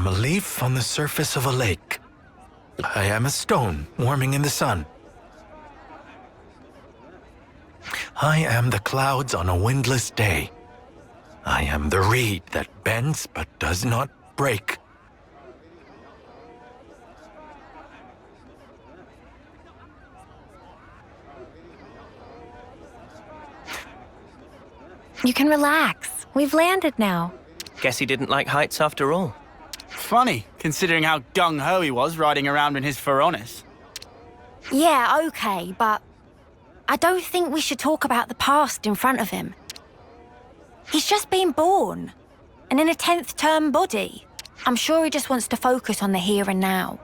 am a leaf on the surface of a lake. I am a stone warming in the sun. I am the clouds on a windless day. I am the reed that bends but does not break. You can relax. We've landed now. Guess he didn't like heights after all. Funny, considering how gung-ho he was riding around in his Pharaonis. Yeah, okay, but I don't think we should talk about the past in front of him. He's just been born, and in a 10th term body. I'm sure he just wants to focus on the here and now.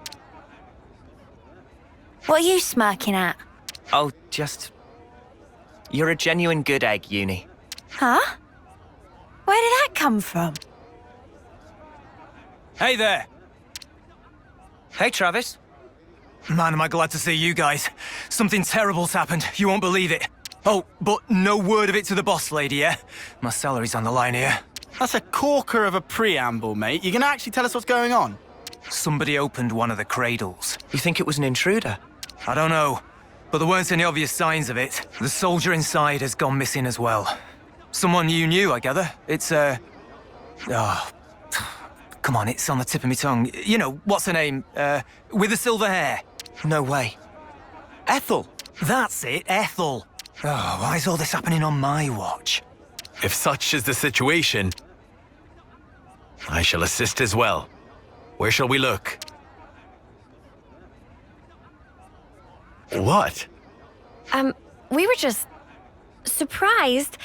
What are you smirking at? Oh, just... You're a genuine good egg, Uni. Huh? Where did that come from? Hey there! Hey, Travis. Man, am I glad to see you guys. Something terrible's happened. You won't believe it. Oh, but no word of it to the boss lady, yeah? My salary's on the line here. That's a corker of a preamble, mate. You gonna actually tell us what's going on? Somebody opened one of the cradles. You think it was an intruder? I don't know, but there weren't any obvious signs of it. The soldier inside has gone missing as well. Someone you knew, I gather. It's, Oh, come on, it's on the tip of my tongue. You know, what's her name? With the silver hair. No way. Ethel! That's it, Ethel. Oh, why is all this happening on my watch? If such is the situation, I shall assist as well. Where shall we look? What? We were just surprised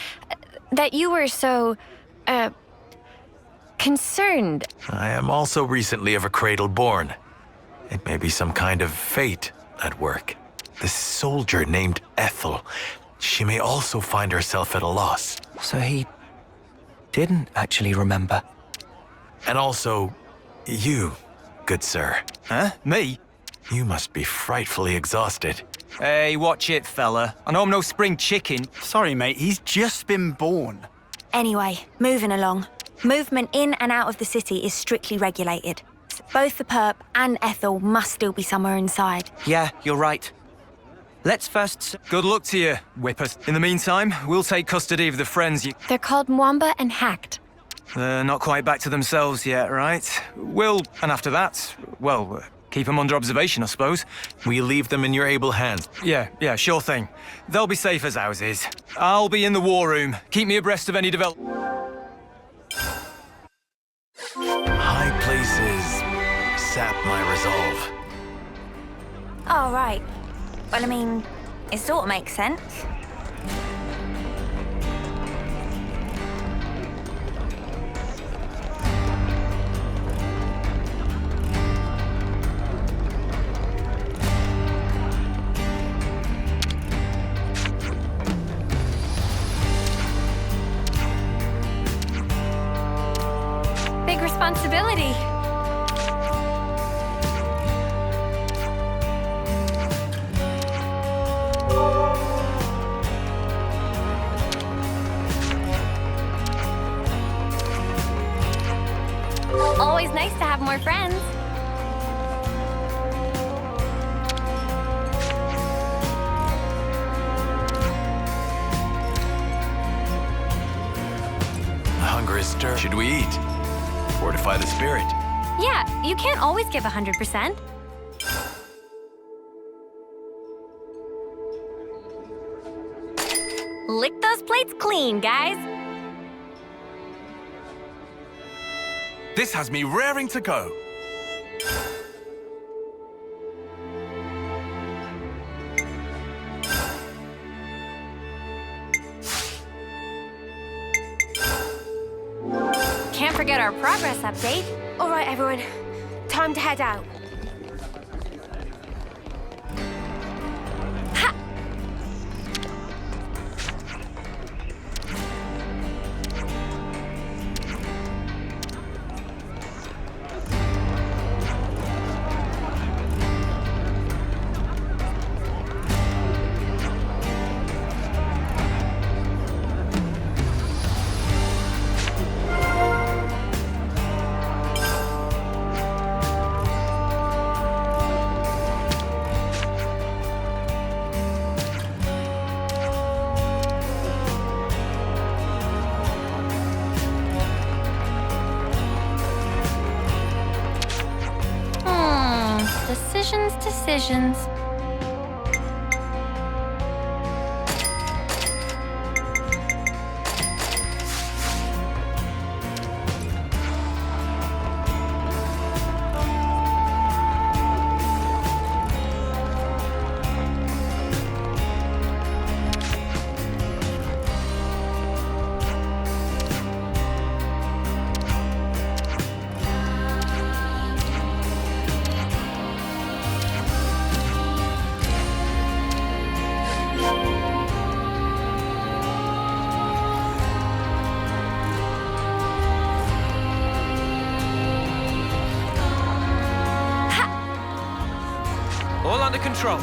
that you were so, concerned. I am also recently of a cradle born. It may be some kind of fate at work. This soldier named Ethel, she may also find herself at a loss. So he... didn't actually remember. And also, you, good sir. Huh? Me? You must be frightfully exhausted. Hey, watch it, fella. I know I'm no spring chicken. Sorry, mate, he's just been born. Anyway, moving along. Movement in and out of the city is strictly regulated. Both the perp and Ethel must still be somewhere inside. Yeah, you're right. Let's first... Good luck to you, Whippers. In the meantime, we'll take custody of the friends you... They're called Mwamba and Hacked. They're not quite back to themselves yet, right? And after that, well, keep them under observation, I suppose. We leave them in your able hands. Yeah, sure thing. They'll be safe as houses. I'll be in the war room. Keep me abreast of any development. High places sap my resolve. Oh, right. Well, I mean, it sort of makes sense. Big responsibility. Always nice to have more friends. Hunger is stirred. Should we eat? Fortify the spirit. Yeah, you can't always give 100%. Lick those plates clean, guys. This has me raring to go. Can't forget our progress update. All right, everyone. Time to head out. Ha! Decisions. All under control.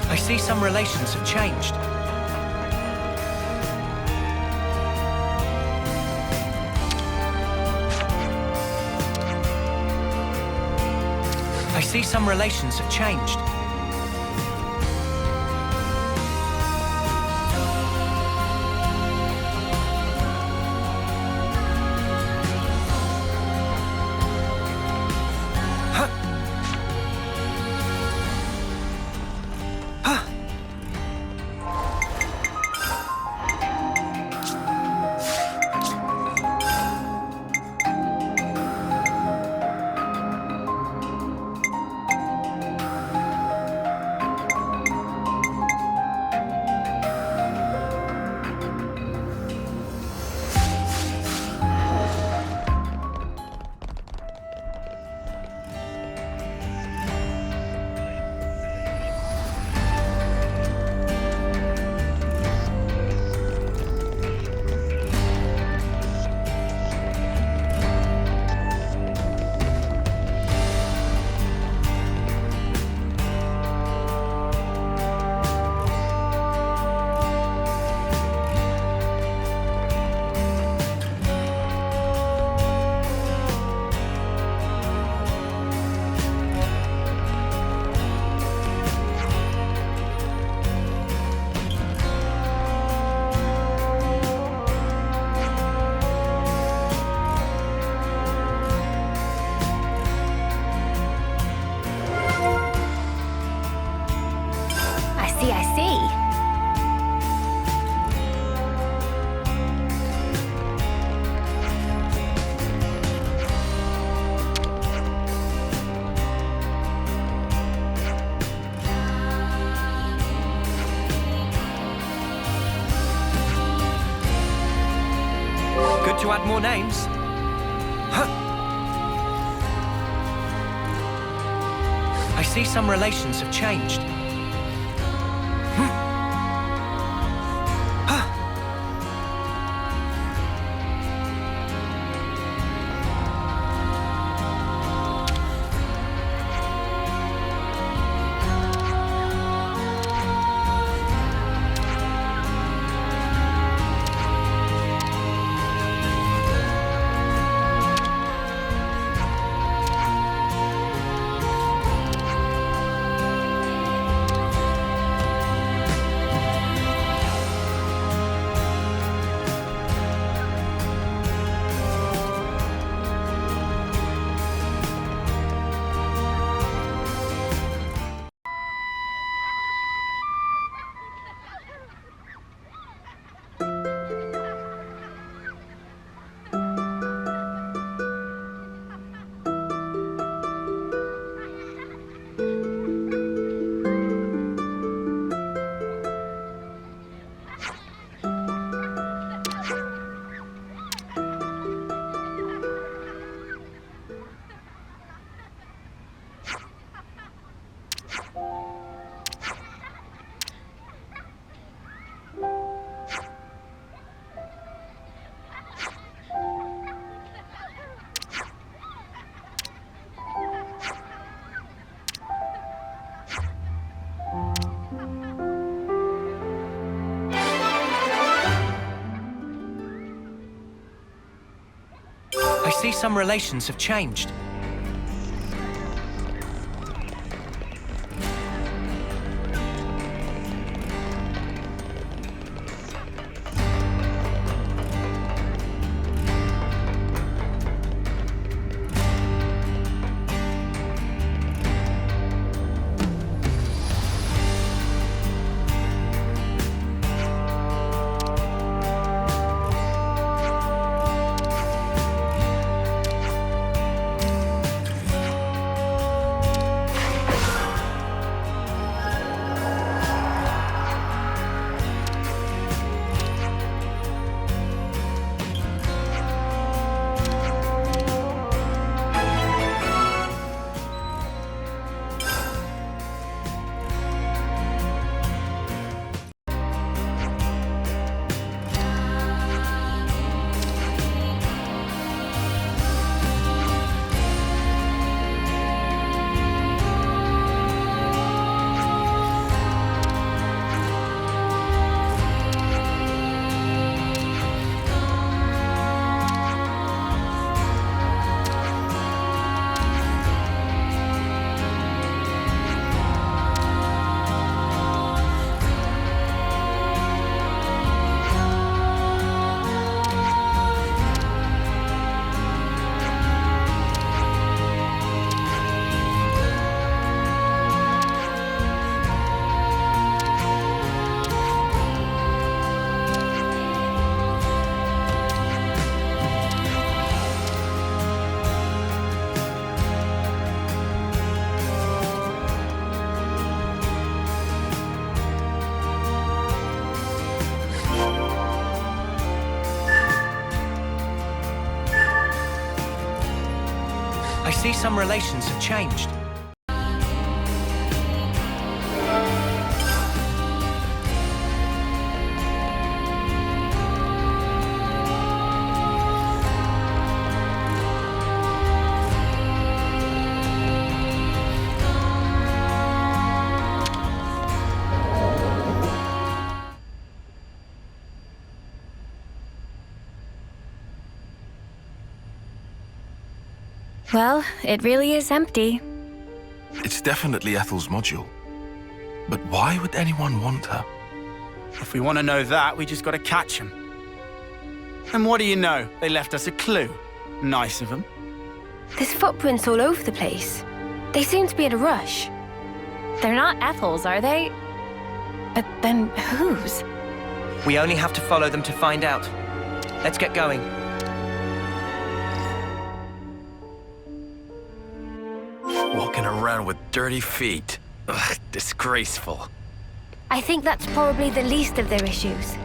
I see some relations have changed. I see some relations have changed. I see. Good to add more names. I see some relations have changed. see some relations have changed. I see some relations have changed. Well, it really is empty. It's definitely Ethel's module. But why would anyone want her? If we want to know that, we just got to catch them. And what do you know? They left us a clue. Nice of them. There's footprints all over the place. They seem to be in a rush. They're not Ethel's, are they? But then whose? We only have to follow them to find out. Let's get going. Walking around with dirty feet. Ugh, disgraceful. I think that's probably the least of their issues.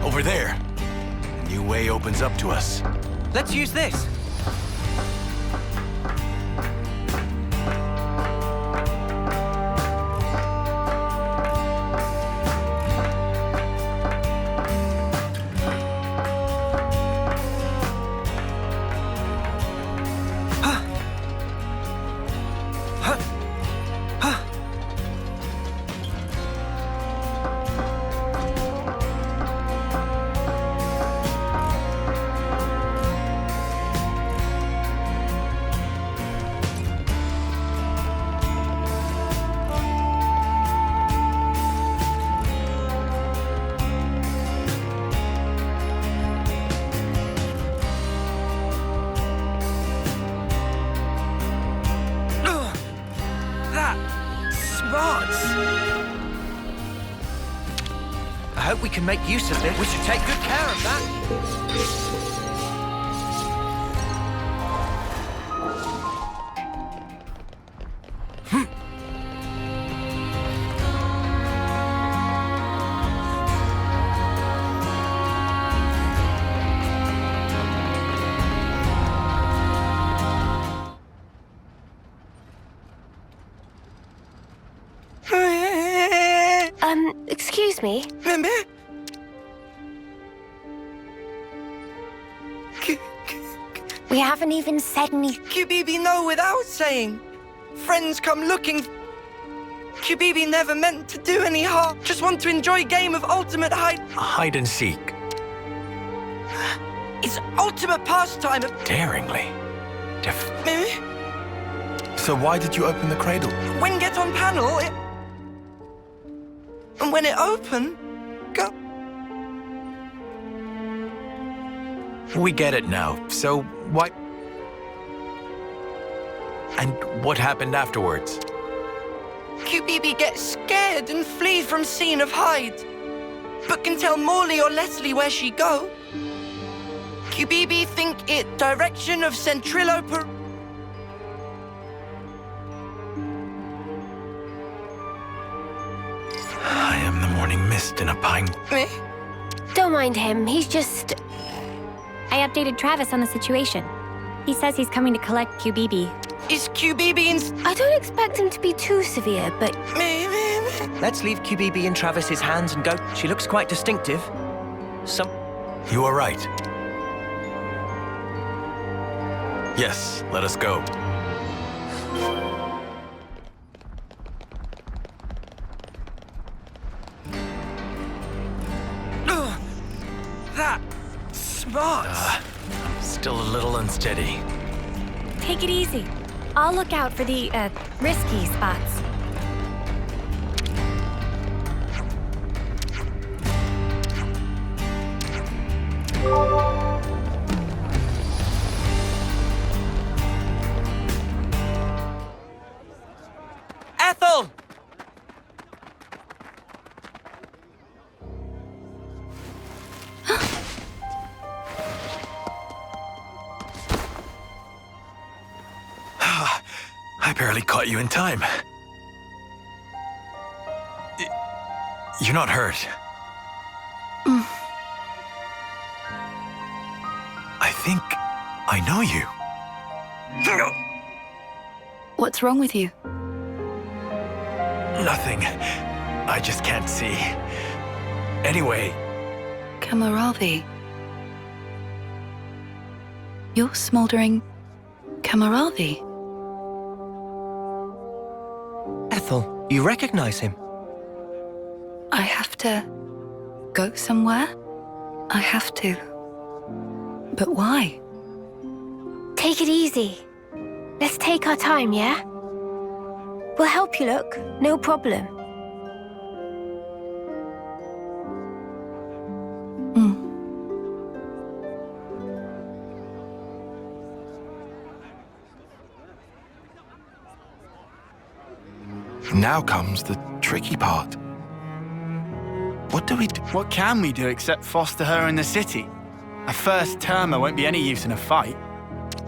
Over there. A new way opens up to us. Let's use this. I hope we can make use of this. We should take good care of that. Excuse me? We haven't even said anything. QBB know without saying. Friends come looking. QBB never meant to do any harm. Just want to enjoy game of ultimate Hide and seek. It's ultimate pastime of... Daringly. So why did you open the cradle? When get on panel, it... And when it open, go... We get it now, so why... And what happened afterwards? QBB gets scared and flee from scene of hide. But can tell Morley or Leslie where she go. QBB think it direction of Centrillo per... I am the morning mist in a pine... Don't mind him, he's just... I updated Travis on the situation. He says he's coming to collect QBB. Is QBB in... I don't expect him to be too severe, but... Let's leave QBB in Travis's hands and go. She looks quite distinctive. You are right. Yes, let us go. That... smart. I'm still a little unsteady. Take it easy. I'll look out for the, risky spots. Ethel! I barely caught you in time. You're not hurt. I think I know you. What's wrong with you? Nothing. I just can't see. Anyway, Kamaravi. You're smoldering Kamaravi. Ethel, you recognize him? I have to go somewhere? I have to. But why? Take it easy. Let's take our time, yeah? We'll help you look, no problem. Now comes the tricky part. What do we do? What can we do except foster her in the city? A first termer won't be any use in a fight.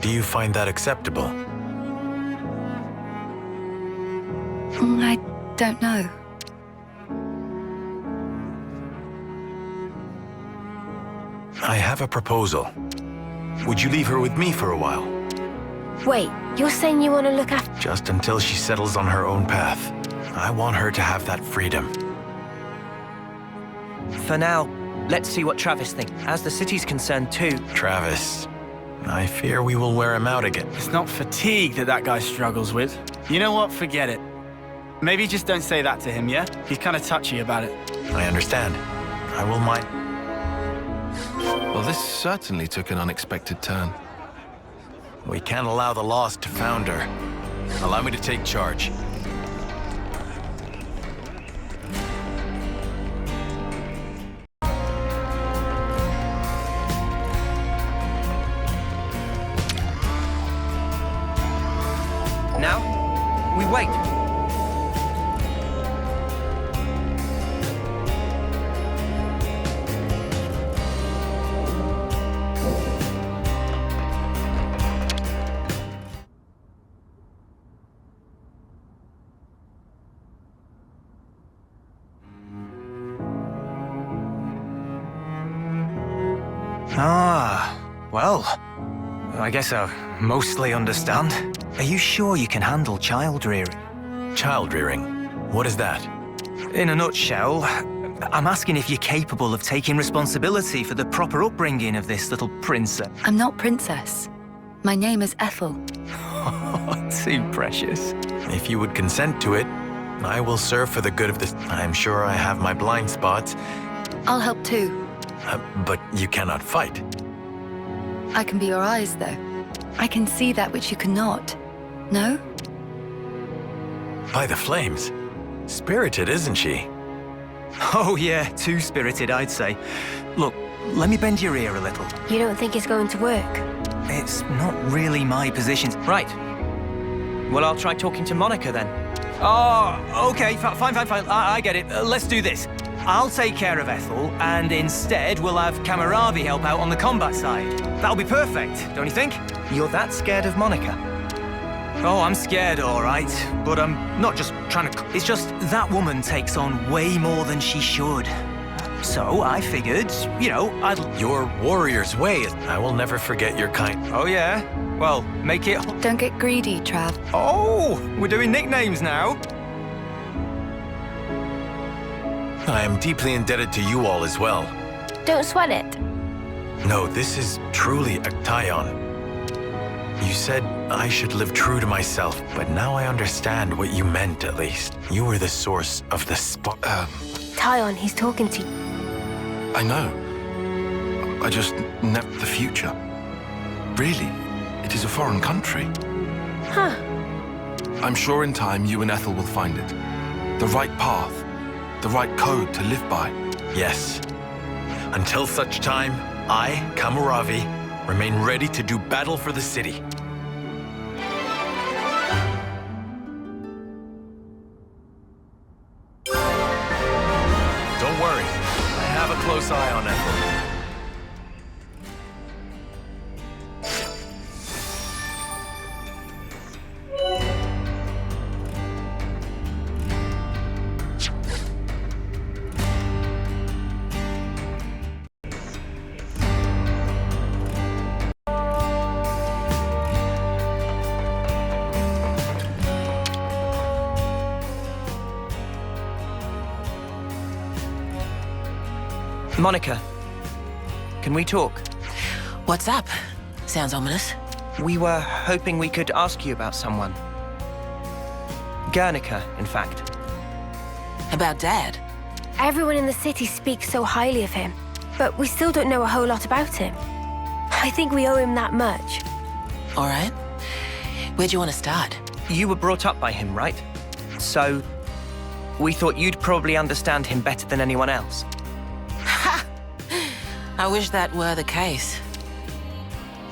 do you find that acceptable? I don't know. I have a proposal. Would you leave her with me for a while? Wait, you're saying you want to look after... Just until she settles on her own path. I want her to have that freedom. For now, let's see what Travis thinks. As the city's concerned too. Travis, I fear we will wear him out again. It's not fatigue that guy struggles with. You know what? Forget it. Maybe just don't say that to him, yeah? He's kind of touchy about it. I understand. I will mind. Well, this certainly took an unexpected turn. We can't allow the loss to founder. Allow me to take charge. Now, we wait. Well, I guess I mostly understand. Are you sure you can handle child rearing? Child rearing? What is that? In a nutshell, I'm asking if you're capable of taking responsibility for the proper upbringing of this little princess. I'm not princess. My name is Ethel. Too precious. If you would consent to it, I will serve for the good of this. I'm sure I have my blind spots, I'll help too. but you cannot fight. I can be your eyes, though. I can see that which you cannot. No? By the flames. Spirited, isn't she? Oh yeah, too spirited, I'd say. Look, let me bend your ear a little. You don't think it's going to work? It's not really my position. Right. Well, I'll try talking to Monica then. Oh, okay, fine. I get it. Let's do this. I'll take care of Ethel, and instead we'll have Kamaravi help out on the combat side. That'll be perfect, don't you think? You're that scared of Monica? Oh, I'm scared, all right. But I'm not just trying to... It's just that woman takes on way more than she should. So I figured, I'd... Your warrior's way is... I will never forget your kind... Oh, yeah? Well, make it... Don't get greedy, Trav. Oh, we're doing nicknames now. I am deeply indebted to you all as well. Don't sweat it. No, this is truly a Tyon. You said I should live true to myself, but now I understand what you meant, at least. You were the source of the Tyon, he's talking to you. I know. I just never the future. Really, it is a foreign country. Huh. I'm sure in time you and Ethel will find it. The right path, the right code to live by. Yes. Until such time, I, Kamaravi, remain ready to do battle for the city. Don't worry. I have a close eye on Ethel. Monica, can we talk? What's up? Sounds ominous. We were hoping we could ask you about someone. Guernica, in fact. About Dad? Everyone in the city speaks so highly of him, but we still don't know a whole lot about him. I think we owe him that much. All right. Where'd you want to start? You were brought up by him, right? So, we thought you'd probably understand him better than anyone else. Ha! I wish that were the case.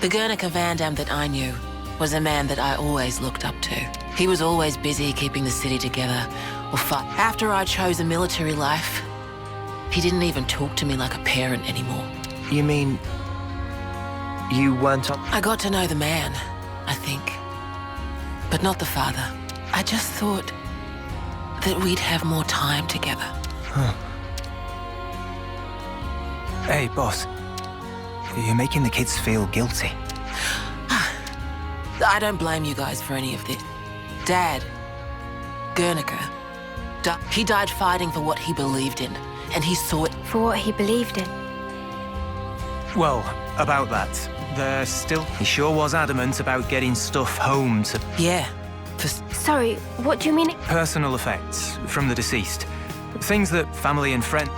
The Guernica Vandam that I knew was a man that I always looked up to. He was always busy keeping the city together, or fight. After I chose a military life, he didn't even talk to me like a parent anymore. You mean... you weren't on... I got to know the man, I think. But not the father. I just thought that we'd have more time together. Huh. Hey, boss. You're making the kids feel guilty. I don't blame you guys for any of this. Dad, Guernica, he died fighting for what he believed in, and he saw it. For what he believed in. Well, about that, he sure was adamant about getting stuff home to... Yeah. Sorry, what do you mean? Personal effects from the deceased. Things that family and friends...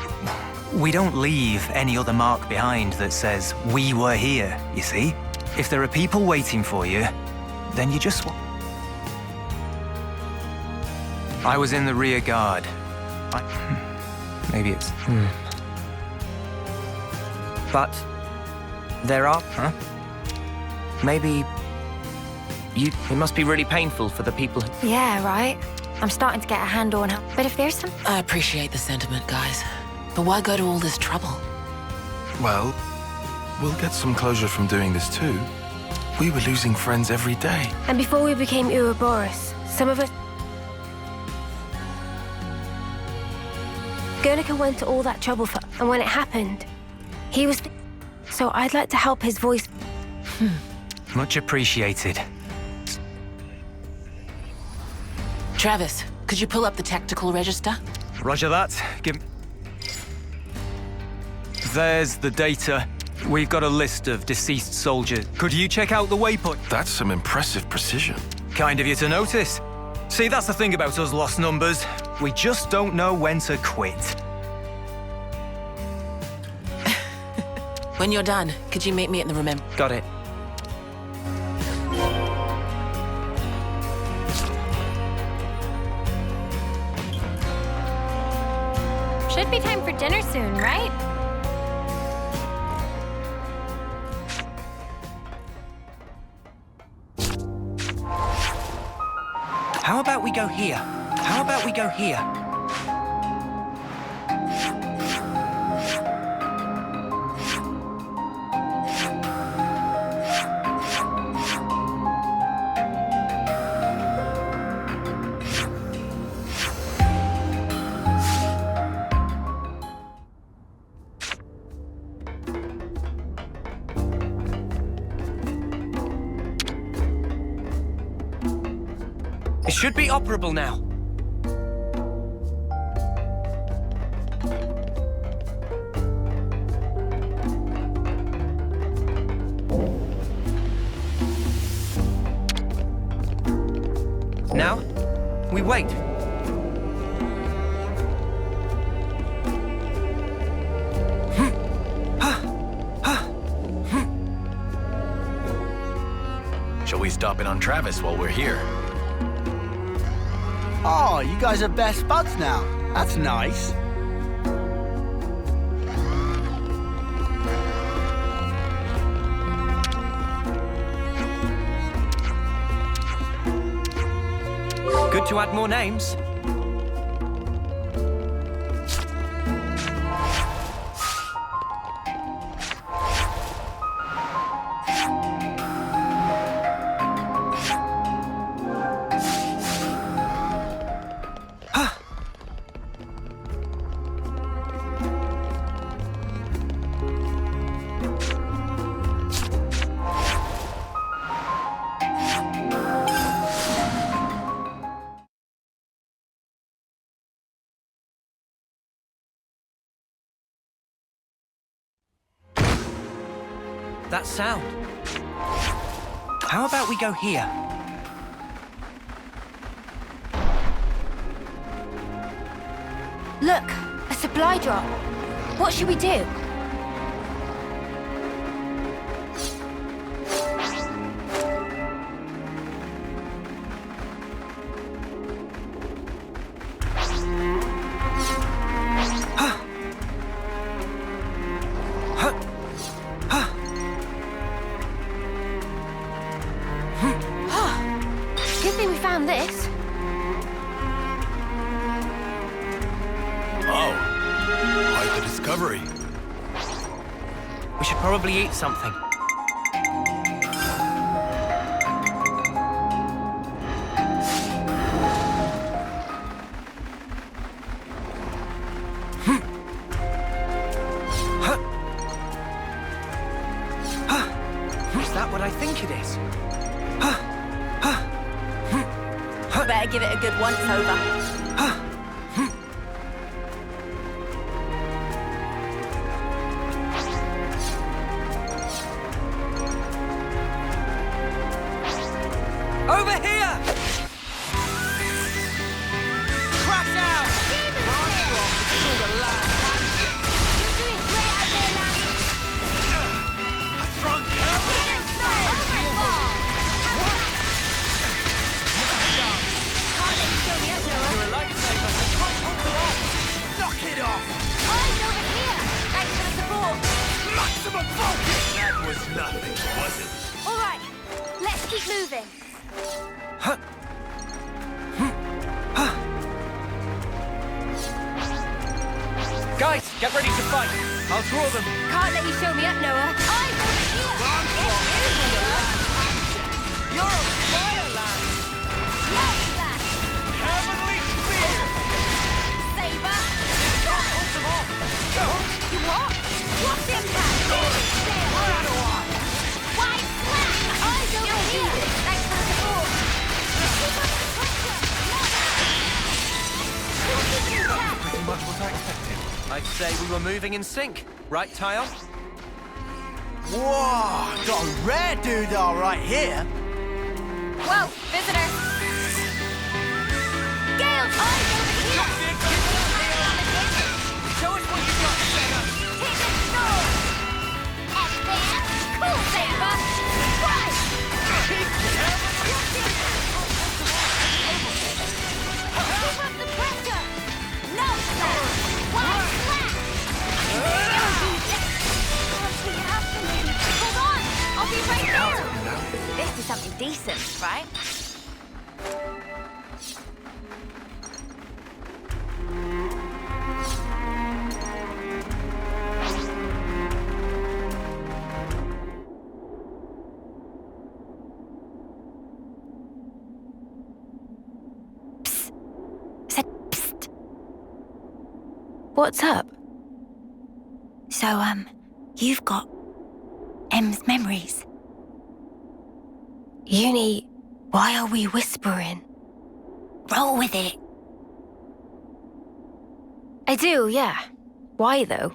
We don't leave any other mark behind that says, we were here, you see? If there are people waiting for you, then you just... I was in the rear guard. Maybe it's... But... there are... Huh? Maybe... It must be really painful for the people who... Yeah, right? I'm starting to get a handle on him. But if there's some... I appreciate the sentiment, guys. But why go to all this trouble? Well, we'll get some closure from doing this too. We were losing friends every day. And before we became Ouroboros, some of us... Guernica went to all that trouble for... And when it happened, he was... So I'd like to help his voice... Much appreciated. Travis, could you pull up the tactical register? Roger that. There's the data. We've got a list of deceased soldiers. Could you check out the waypoint? That's some impressive precision. Kind of you to notice. See, that's the thing about us lost numbers. We just don't know when to quit. When you're done, could you meet me at the remember? Got it. Should be time for dinner soon, right? How about we go here? How about we go here? It should be operable now. Now, we wait. Shall we stop in on Travis while we're here? Oh, you guys are best buds now. That's nice. Good to add more names. That sound. How about we go here? Look, a supply drop. What should we do? Good thing we found this. Oh, quite the discovery. We should probably eat something. Is that what I think it is? Better give it a good once-over. Over here! Crash out! Knock it off! Eyes over here! Thanks for the support. Maximum focus! That was nothing, was it? All right, let's keep moving. Guys, get ready to fight. I'll draw them. Can't let you show me up, Noah. Eyes over here! You're on fire, lad. Love that! Heavenly spear! Saber! Hold them off. You what? What's impact? Wide slap! Eyes over here! Thanks for the support. Pretty much what I expected. I'd say we were moving in sync. Right, Tyon? Whoa, got a rare doodah right here. Whoa, visitor. Gale, eyes over here. Show us what you got set up. Take it slow. Advance. Cool, Saber. Right. Keep up the pressure. No slack. Wide slack. Hold on. I'll be right there. This is something decent, right? Said psst. What's up? So, you've got M's memories. Uni, why are we whispering? Roll with it. I do, yeah. Why, though?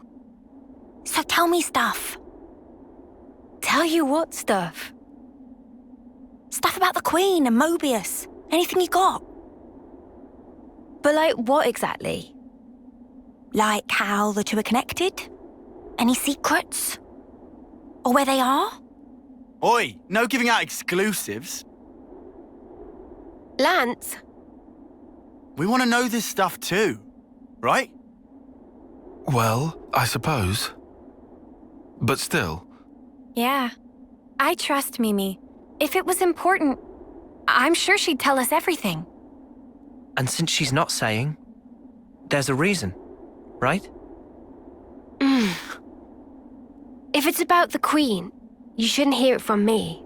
So tell me stuff. Tell you what stuff? Stuff about the Queen and Mobius. Anything you got. But like, what exactly? Like how the two are connected? Any secrets? Or where they are? Oi, no giving out exclusives. Lance? We want to know this stuff too, right? Well, I suppose. But still. Yeah. I trust Mimi. If it was important, I'm sure she'd tell us everything. And since she's not saying, there's a reason, right? If it's about the Queen, you shouldn't hear it from me,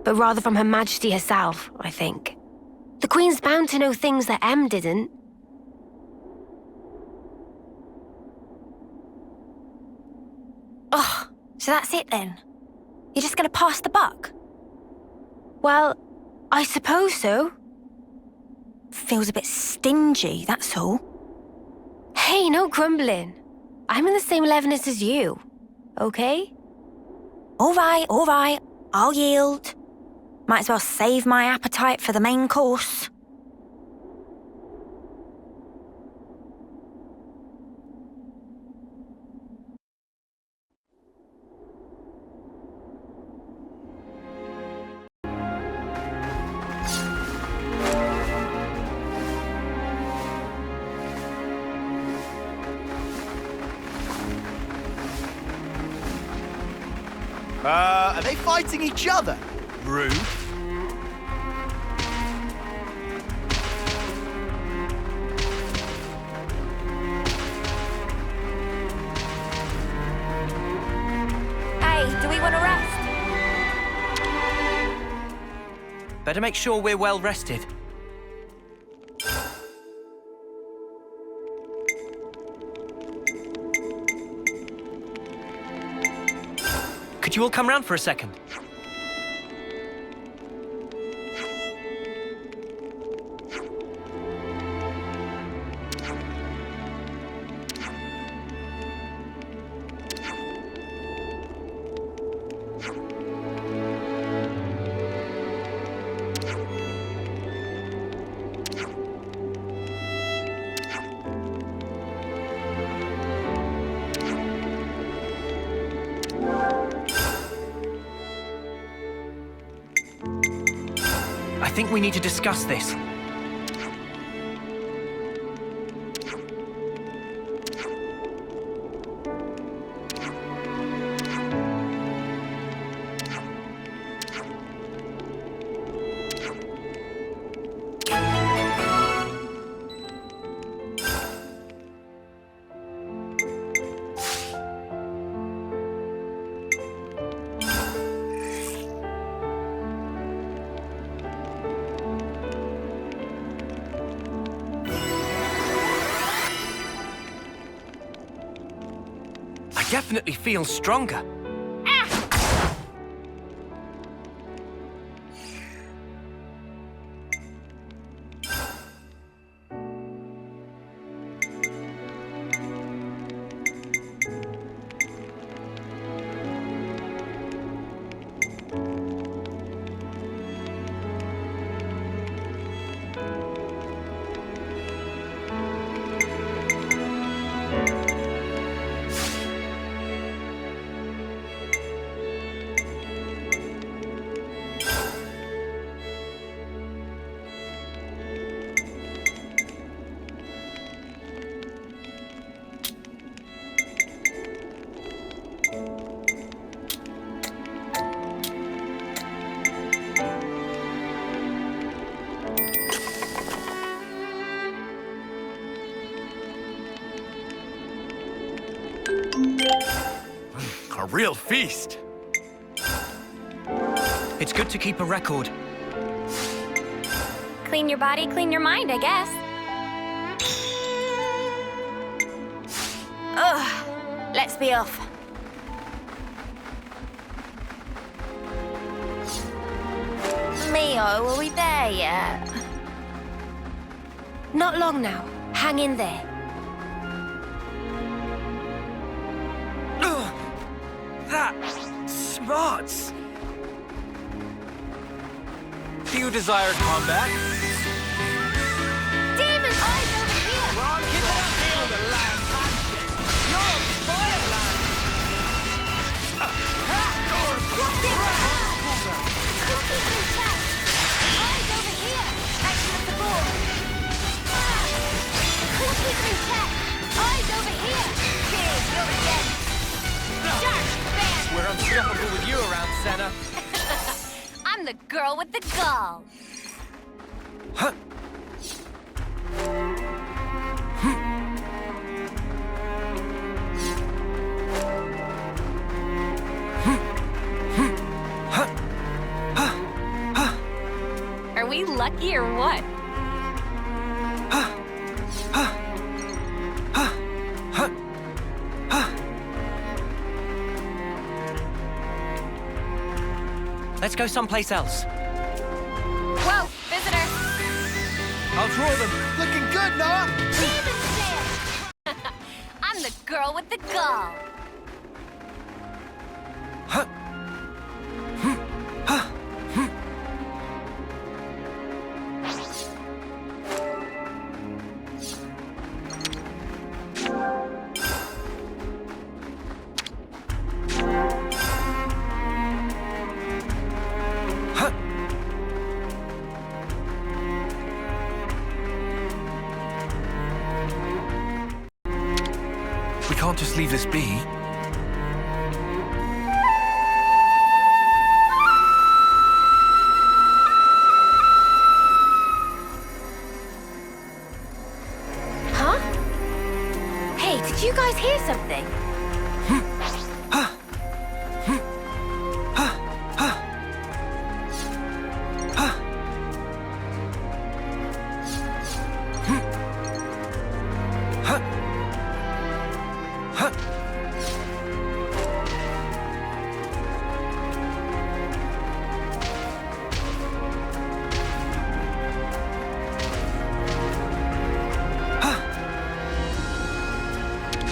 but rather from Her Majesty herself, I think. The Queen's bound to know things that M didn't. Oh, so that's it then? You're just gonna pass the buck? Well, I suppose so. Feels a bit stingy, that's all. Hey, no grumbling. I'm in the same levelness as you, okay? All right, I'll yield. Might as well save my appetite for the main course. Are they fighting each other? Rude. Hey, do we want to rest? Better make sure we're well rested. Could you all come round for a second? I think we need to discuss this. I definitely feel stronger. A real feast. It's good to keep a record. Clean your body, clean your mind, I guess. Ugh, let's be off. Mio, are we there yet? Not long now. Hang in there. That smarts. Do you desire combat? Demon eyes over here! Eyes over here! Action at the board! Cookies in check! Eyes over here! Big, you're again! Shark, bam! We're unstoppable with you around, Senna. I'm the girl with the gall. Are we lucky or what? Let's go someplace else. Whoa, visitor. I'll draw them. Looking good, Noah. Demon Slayer. I'm the girl with the gall. We can't just leave this be. Huh? Hey, did you guys hear something?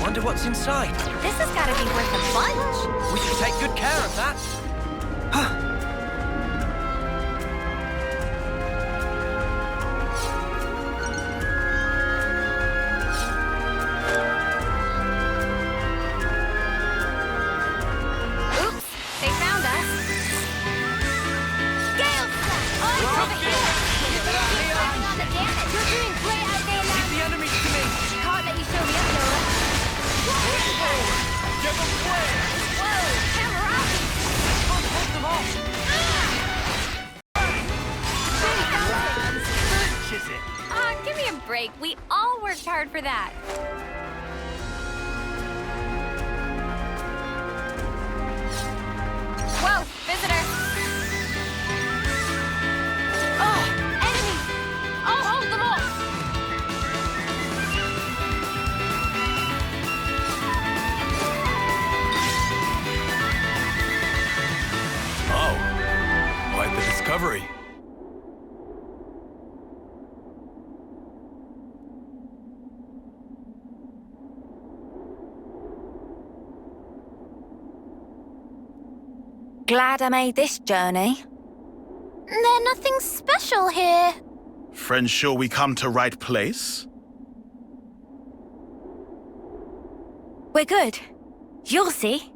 Wonder what's inside. This has got to be worth a bunch. We should take good care of that. Oops, they found us. Gale Slash, eyes over here. Running on the damage. You're doing great out there now. Leave the enemies to me. Can't let you show me up, Noah. Give them flare. Whoa, Camerati. Can't hold them off. Give me a break. We all worked hard for that. Whoa, visitor. Oh, enemies. I'll hold them off. Oh, quite the discovery. Glad I made this journey. There's nothing special here. Friends sure we come to right place? We're good. You'll see.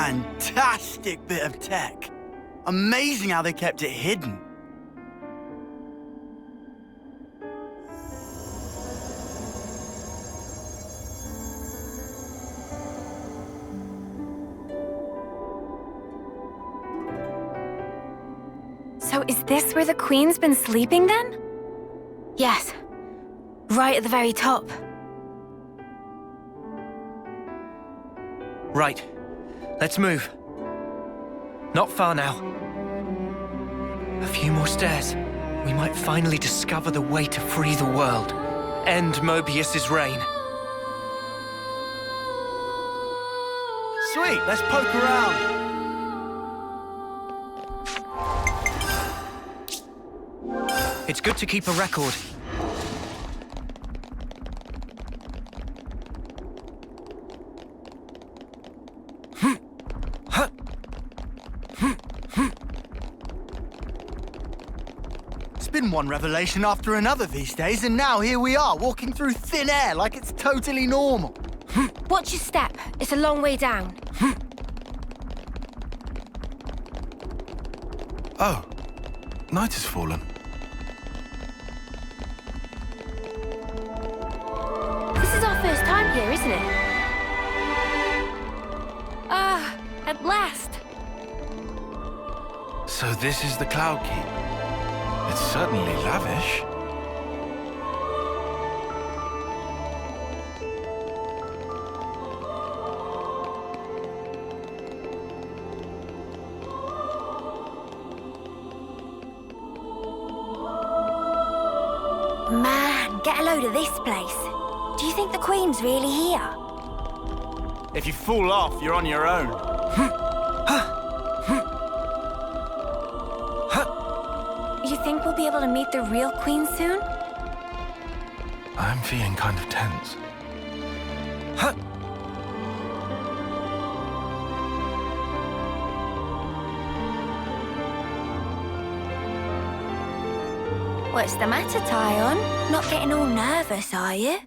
Fantastic bit of tech. Amazing how they kept it hidden. So is this where the Queen's been sleeping then? Yes. Right at the very top. Right. Let's move. Not far now. A few more stairs. We might finally discover the way to free the world. End Mobius's reign. Sweet, let's poke around. It's good to keep a record. It's been one revelation after another these days, and now here we are, walking through thin air like it's totally normal. Watch your step. It's a long way down. Oh, night has fallen. This is our first time here, isn't it? Ah, at last. So this is the Cloud Keep. It's certainly lavish. Man, get a load of this place. Do you think the Queen's really here? If you fall off, you're on your own. You think we'll be able to meet the real Queen soon? I'm feeling kind of tense. What's the matter, Tyon? Not getting all nervous, are you?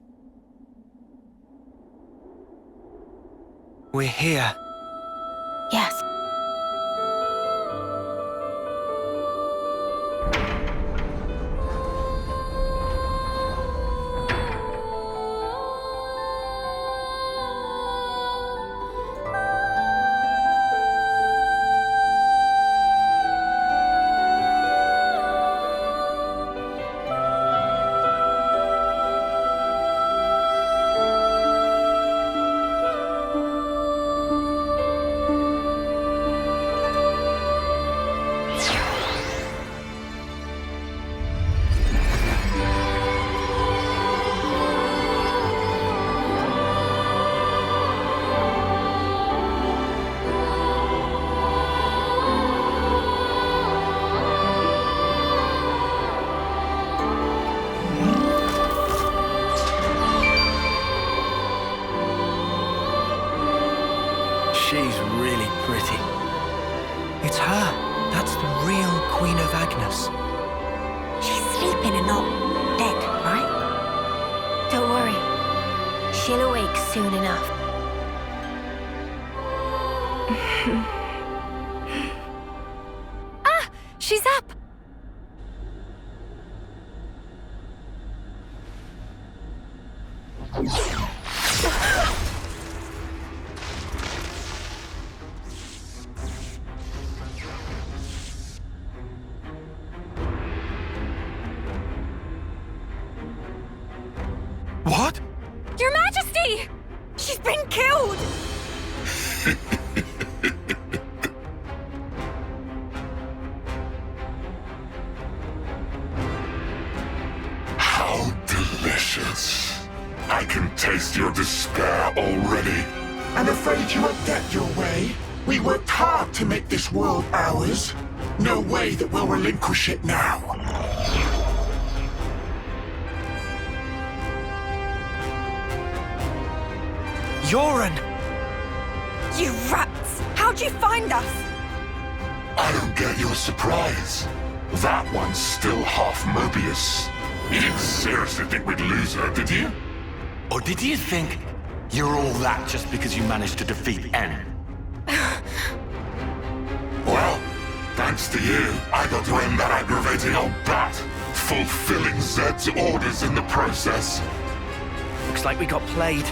We're here. Yes. She's really pretty. It's her. That's the real Queen of Agnes. She's sleeping and not dead, right? Don't worry. She'll awake soon enough. Ah! She's up! What? Your Majesty! She's been killed! How delicious. I can taste your despair already. I'm afraid you won't get your way. We worked hard to make this world ours. No way that we'll relinquish it now. Yoren! You rats! How'd you find us? I don't get your surprise. That one's still half Mobius. You didn't seriously think we'd lose her, did you? Or did you think you're all that just because you managed to defeat N? thanks to you, I got to end that aggravating old bat, fulfilling Zed's orders in the process. Looks like we got played.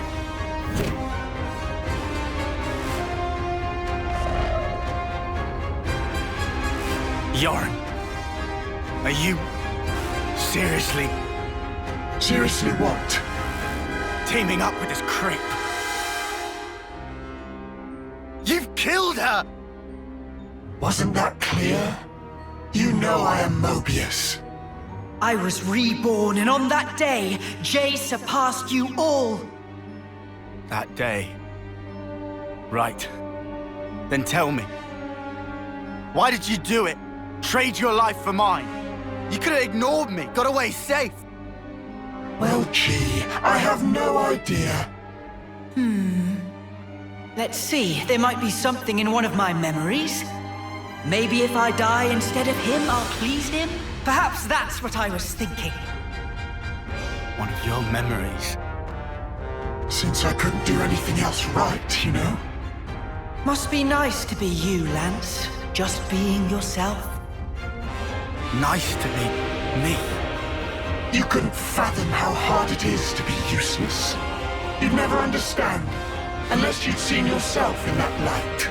Yoren, are you seriously Seriously what? teaming up with this creep? You've killed her! Wasn't that clear? You know I am Mobius. I was reborn, and on that day, Jay surpassed you all. That day. Right. Then tell me. Why did you do it? Trade your life for mine? You could have ignored me, got away safe. Well, gee, I have no idea. Let's see, there might be something in one of my memories. Maybe if I die instead of him, I'll please him? Perhaps that's what I was thinking. One of your memories. Since I couldn't do anything else right, you know? Must be nice to be you, Lance. Just being yourself. Nice to be me. You couldn't fathom how hard it is to be useless. You'd never understand, unless you'd seen yourself in that light.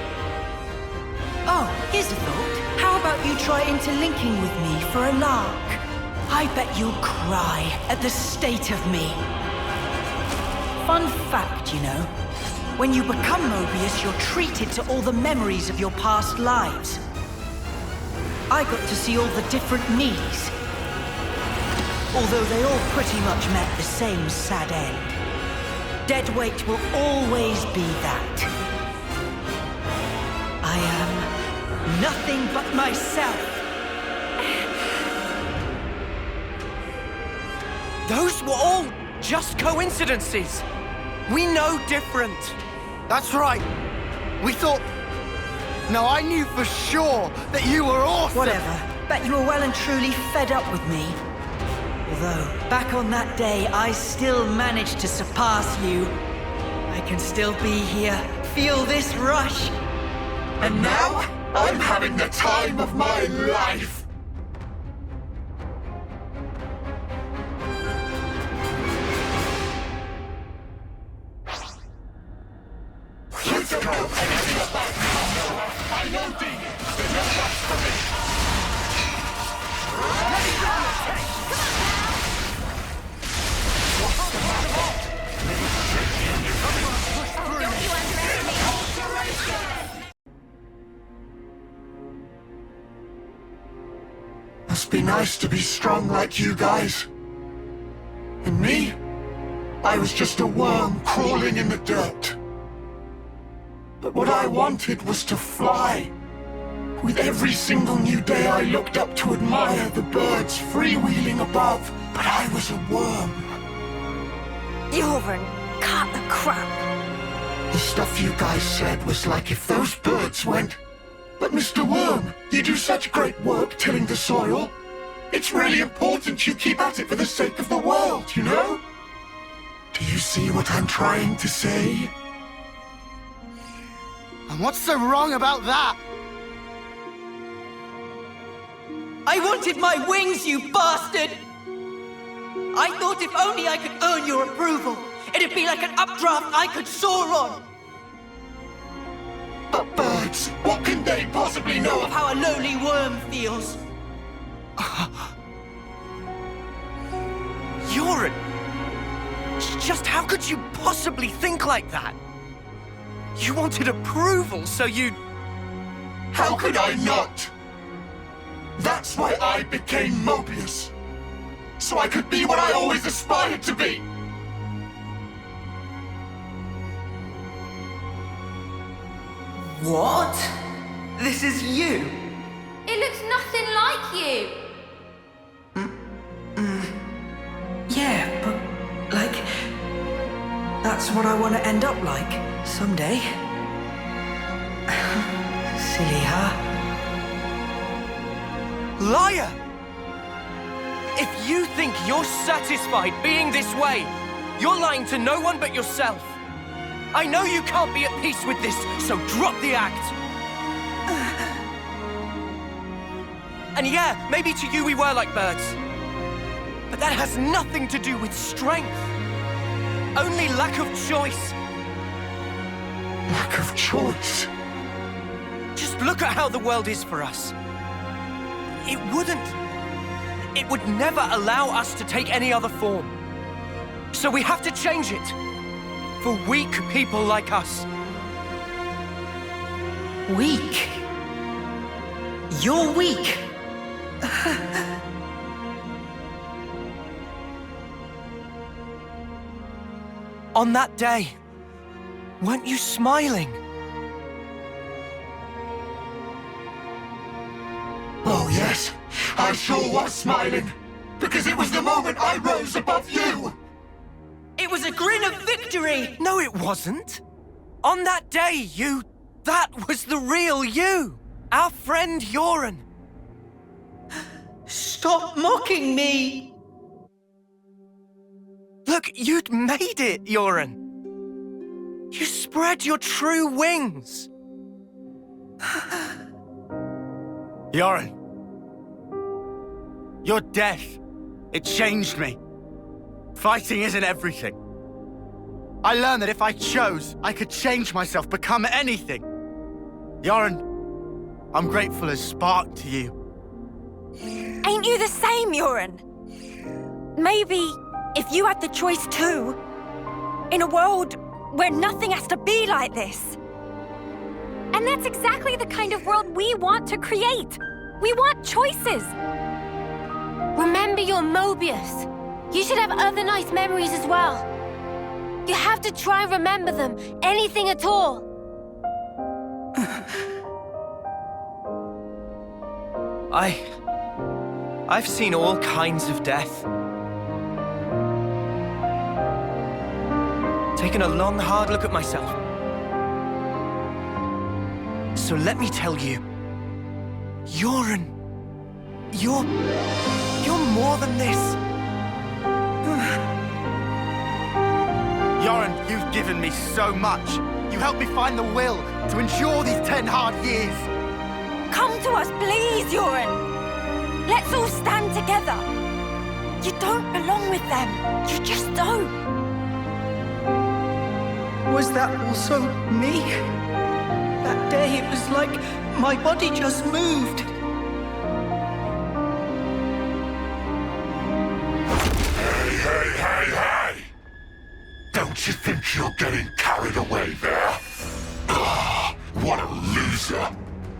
Oh, here's a thought. How about you try interlinking with me for a lark? I bet you'll cry at the state of me. Fun fact, you know. When you become Mobius, you're treated to all the memories of your past lives. I got to see all the different me's. Although they all pretty much met the same sad end. Deadweight will always be that. I am nothing but myself. Those were all just coincidences. We know different. That's right. We thought... No, I knew for sure that you were awesome. Whatever. Bet you were well and truly fed up with me. Although, back on that day, I still managed to surpass you. I can still be here, feel this rush. And now, I'm having the time of my life! Let's go! I know demons! There's no place for me! Must be nice to be strong like you guys. And me? I was just a worm crawling in the dirt. But what I wanted was to fly. With every single new day I looked up to admire the birds freewheeling above, but I was a worm. Yoren, cut the crap. The stuff you guys said was like if those birds went, "But Mr. Worm, you do such great work tilling the soil. It's really important you keep at it for the sake of the world, you know?" Do you see what I'm trying to say? And what's so wrong about that? I wanted my wings, you bastard! I thought if only I could earn your approval, it'd be like an updraft I could soar on. But birds, what can they possibly know Of how a lowly worm feels. Yoren! Just how could you possibly think like that? You wanted approval, so you... How could I not? That's why I became Mobius. So I could be what I always aspired to be. What? This is you? It looks nothing like you. Yeah, but, like... That's what I want to end up like, someday. Silly, huh? Liar! If you think you're satisfied being this way, you're lying to no one but yourself. I know you can't be at peace with this, so drop the act. And yeah, maybe to you we were like birds. But that has nothing to do with strength. Only lack of choice. Lack of choice? Just look at how the world is for us. It would never allow us to take any other form. So we have to change it. For weak people like us. Weak? You're weak. On that day, weren't you smiling? Oh yes, I sure was smiling. Because it was the moment I rose above you. It was a grin of victory! No, it wasn't. On that day, that was the real you. Our friend Yoren. Stop mocking me! Look, you'd made it, Yoren. You spread your true wings. Yoren. Your death, it changed me. Fighting isn't everything. I learned that if I chose, I could change myself, become anything. Yoren, I'm grateful as Spark to you. Ain't you the same, Yoren? Maybe if you had the choice too, in a world where nothing has to be like this. And that's exactly the kind of world we want to create. We want choices. Remember your Mobius. You should have other nice memories as well. You have to try and remember them, anything at all. I've seen all kinds of death. Taken a long, hard look at myself. So let me tell you, Yoren, you're more than this. Yoren, you've given me so much. You helped me find the will to endure these 10 hard years. Come to us, please, Yoren. Let's all stand together. You don't belong with them. You just don't. Was that also me? That day it was like my body just moved. Hey! Don't you think you're getting carried away there? Ugh, what a loser.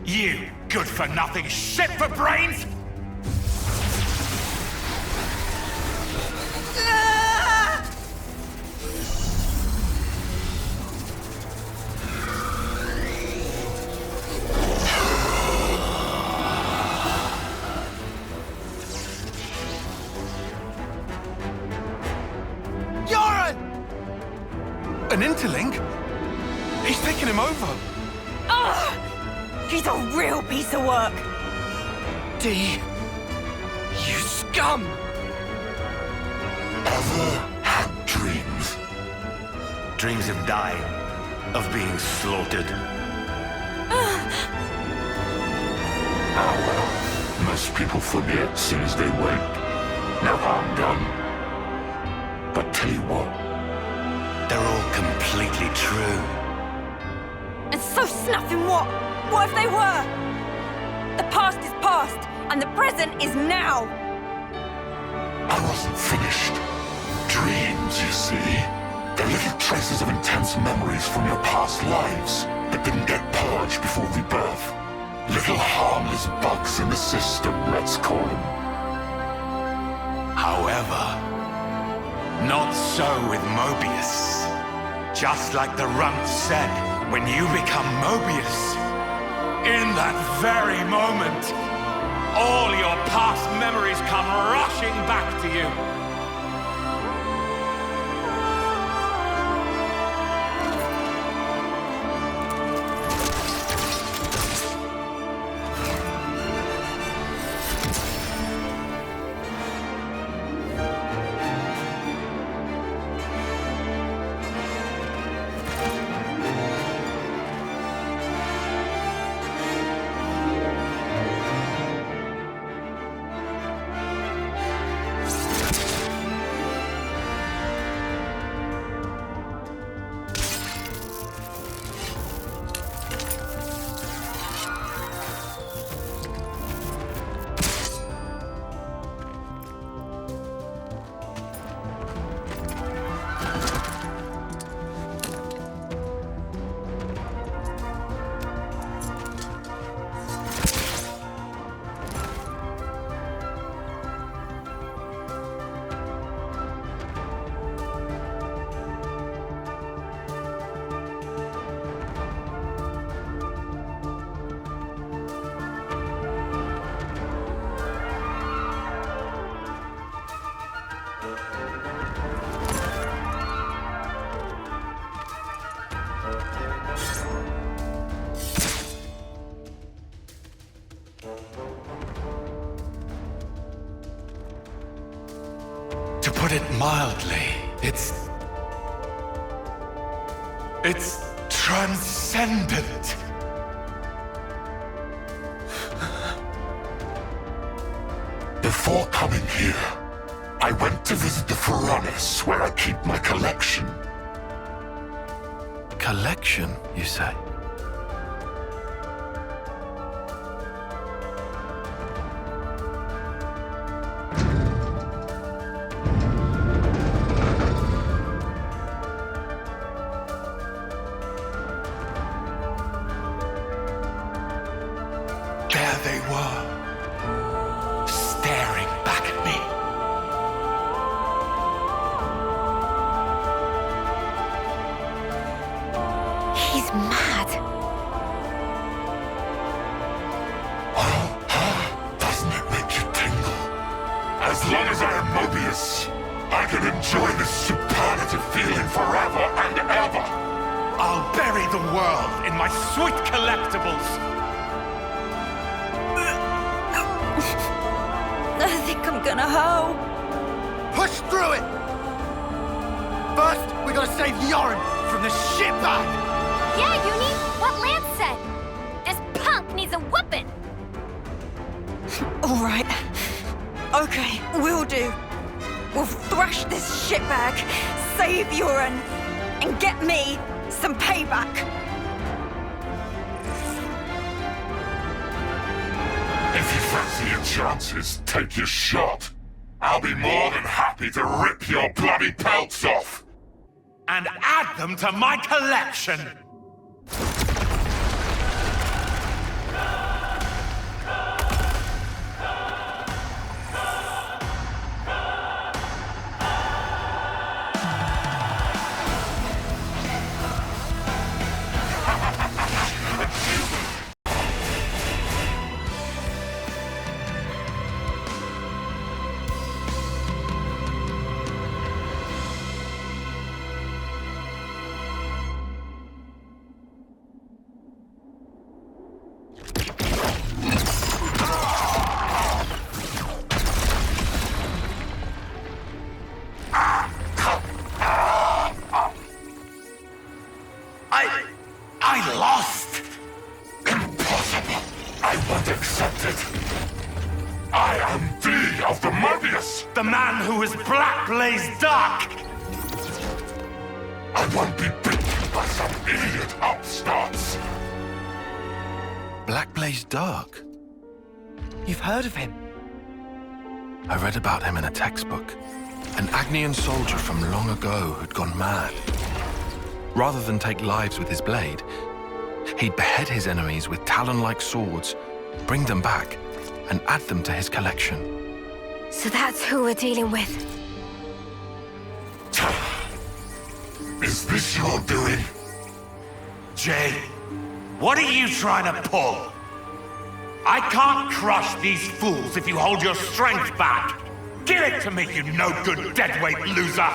You good-for-nothing shit for brains! An interlink? He's taken him over. Ugh! He's a real piece of work. D, you scum! Ever had dreams? Dreams of dying, of being slaughtered. Ah well, most people forget as soon as they wake. No harm done. But tell you what, they're all completely true. And so snuffing what? What if they were? The past is past, and the present is now. I wasn't finished. Dreams, you see. They're little traces of intense memories from your past lives that didn't get purged before rebirth. Little harmless bugs in the system, let's call them. However, not so with Mobius. Just like the runt said, when you become Mobius, in that very moment, all your past memories come rushing back to you. it mildly, it's transcendent. Before coming here, I went to visit the Furnace where I keep my collection. Collection, you say? There they were, staring back at me. He's mad. Doesn't it make you tingle? As long as I am Mobius, I can enjoy this superlative feeling forever and ever. I'll bury the world in my sweet collectibles. I think I'm gonna hoe. Push through it! First, we gotta save Yoren from the shitbag! Yeah, Uni, what Lance said. This punk needs a whooping. All right. Okay, we'll do. We'll thrash this shitbag, save Yoren, and get me some payback. If you fancy your chances, take your shot. I'll be more than happy to rip your bloody pelts off. And add them to my collection. I lost! Impossible! I won't accept it! I am D of the Mobius! The man who is Black Blaze Dark! I won't be beaten by some idiot upstarts! Black Blaze Dark? You've heard of him? I read about him in a textbook. An Agnian soldier from long ago who'd gone mad. Rather than take lives with his blade, he'd behead his enemies with talon-like swords, bring them back, and add them to his collection. So that's who we're dealing with. Is this your doing? Jay, what are you trying to pull? I can't crush these fools if you hold your strength back. Give it to me, you no-good deadweight loser!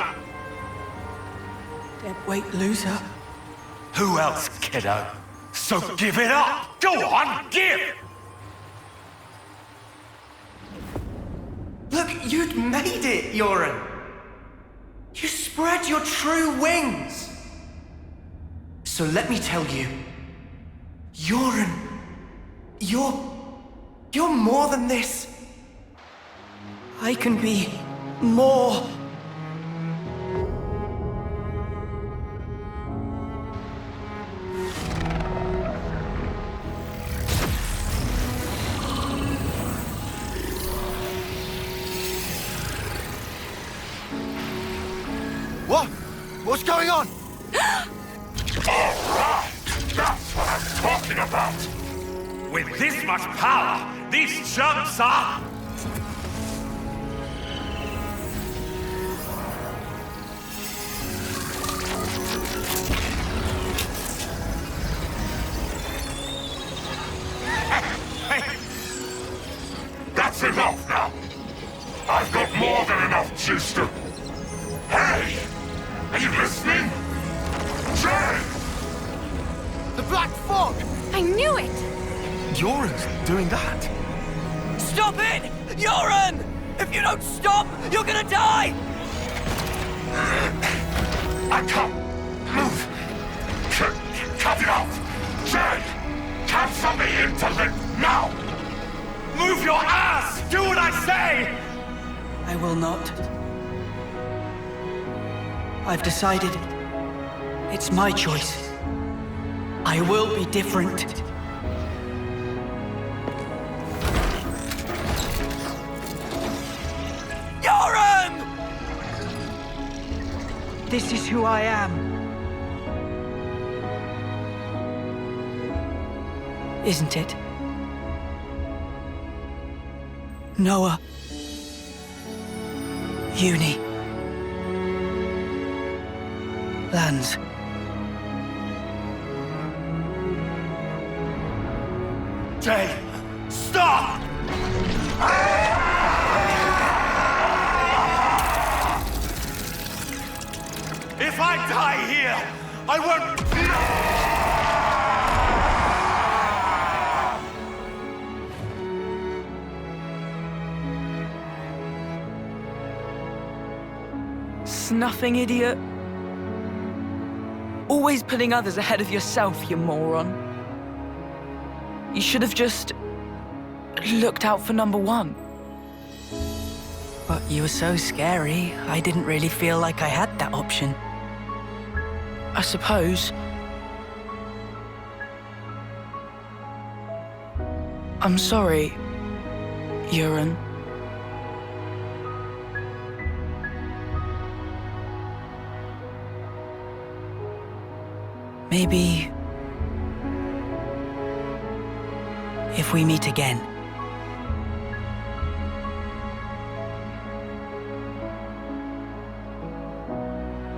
Deadweight loser? Who else, kiddo? So give it up! Go on, give! Look, you'd made it, Yoren. You spread your true wings. So let me tell you, Yoren, you're more than this. I can be more. What? What's going on? Alright! That's what I'm talking about! With this much power, these chumps are... That's enough now! I've got more than enough juice to... Hey! Are you listening? Jay! The Black Fog! I knew it! Yoren's doing that? Stop it! Yoren! If you don't stop, you're gonna die! I can't move. Cut it off. Jay, cancel the interlink now. Move your ass! Do what I say! I will not. I've decided. It's my choice. I will be different. Yoren! This is who I am. Isn't it? Noah. Uni. Lands. Jay, stop! If I die here, I won't... Snuffing idiot. Always putting others ahead of yourself, you moron. You should have just looked out for number one. But you were so scary, I didn't really feel like I had that option. I suppose. I'm sorry, Yuren. Maybe... if we meet again.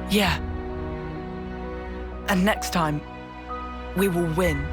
Yeah. And next time, we will win.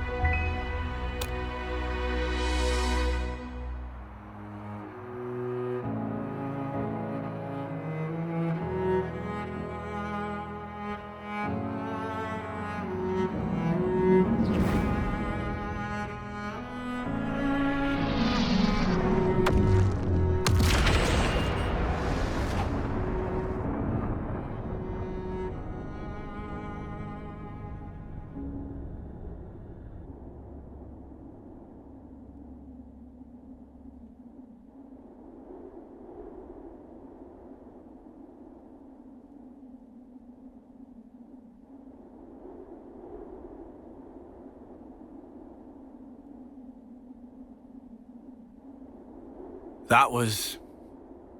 That was...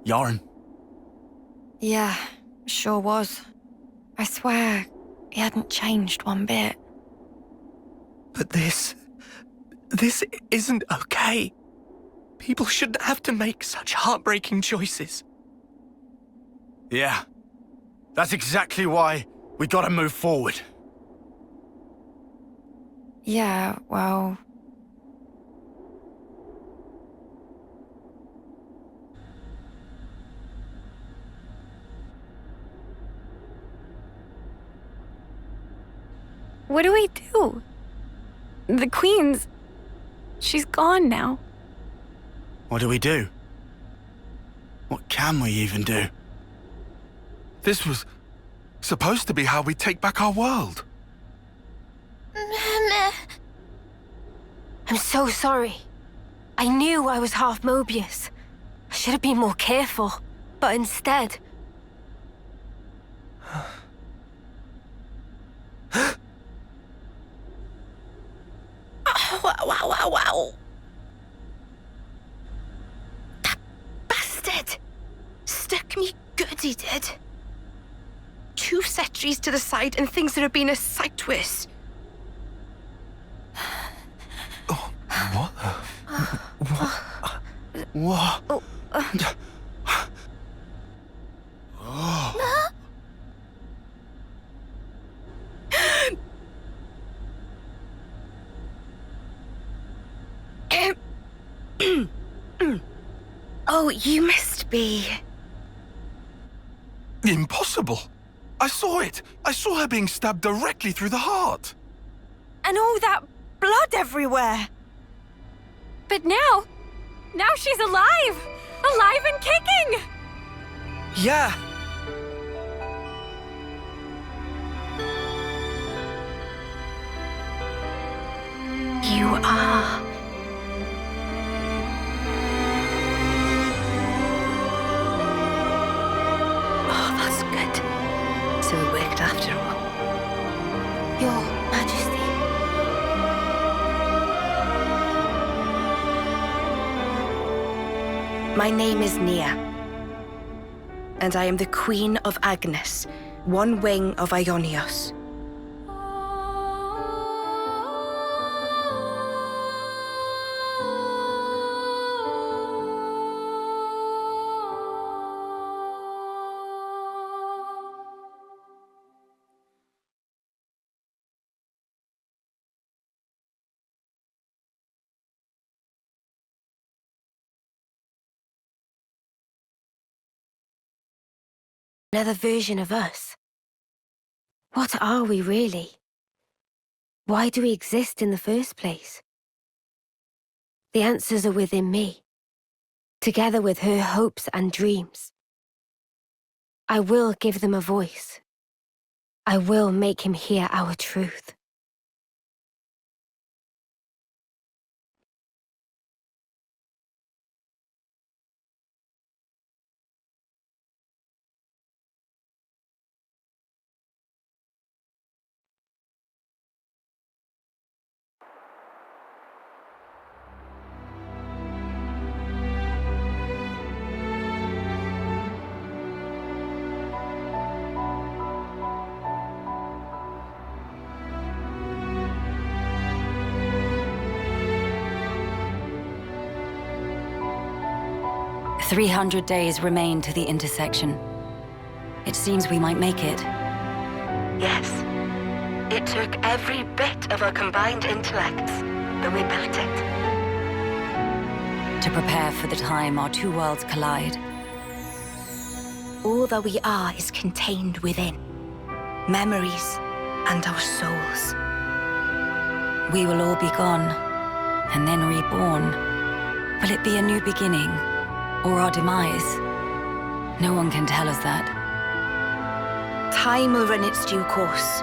Yoren. Yeah, sure was. I swear, he hadn't changed one bit. But this isn't okay. People shouldn't have to make such heartbreaking choices. Yeah. That's exactly why we gotta move forward. Yeah, well... What do we do? The Queen's... she's gone now. What do we do? What can we even do? This was supposed to be how we take back our world. I'm so sorry. I knew I was half Mobius. I should have been more careful, but instead... Wow. That bastard! Stuck me good, he did. 2 sentries to the side and things that have been a sight worse. Oh, what? What? Oh. Oh, you must be... Impossible. I saw it. I saw her being stabbed directly through the heart. And all that blood everywhere. But now she's alive! Alive and kicking! Yeah. are. Oh, that's good. So it worked after all. Your Majesty. My name is Nia, and I am the Queen of Agnes, one wing of Ionios. Another version of us. What are we really? Why do we exist in the first place? The answers are within me, together with her hopes and dreams. I will give them a voice. I will make him hear our truth. "300 days remain to the intersection. It seems we might make it." Yes. It took every bit of our combined intellects, but we built it. To prepare for the time our two worlds collide. All that we are is contained within. Memories and our souls. We will all be gone, and then reborn. Will it be a new beginning, or our demise? No one can tell us that. Time will run its due course,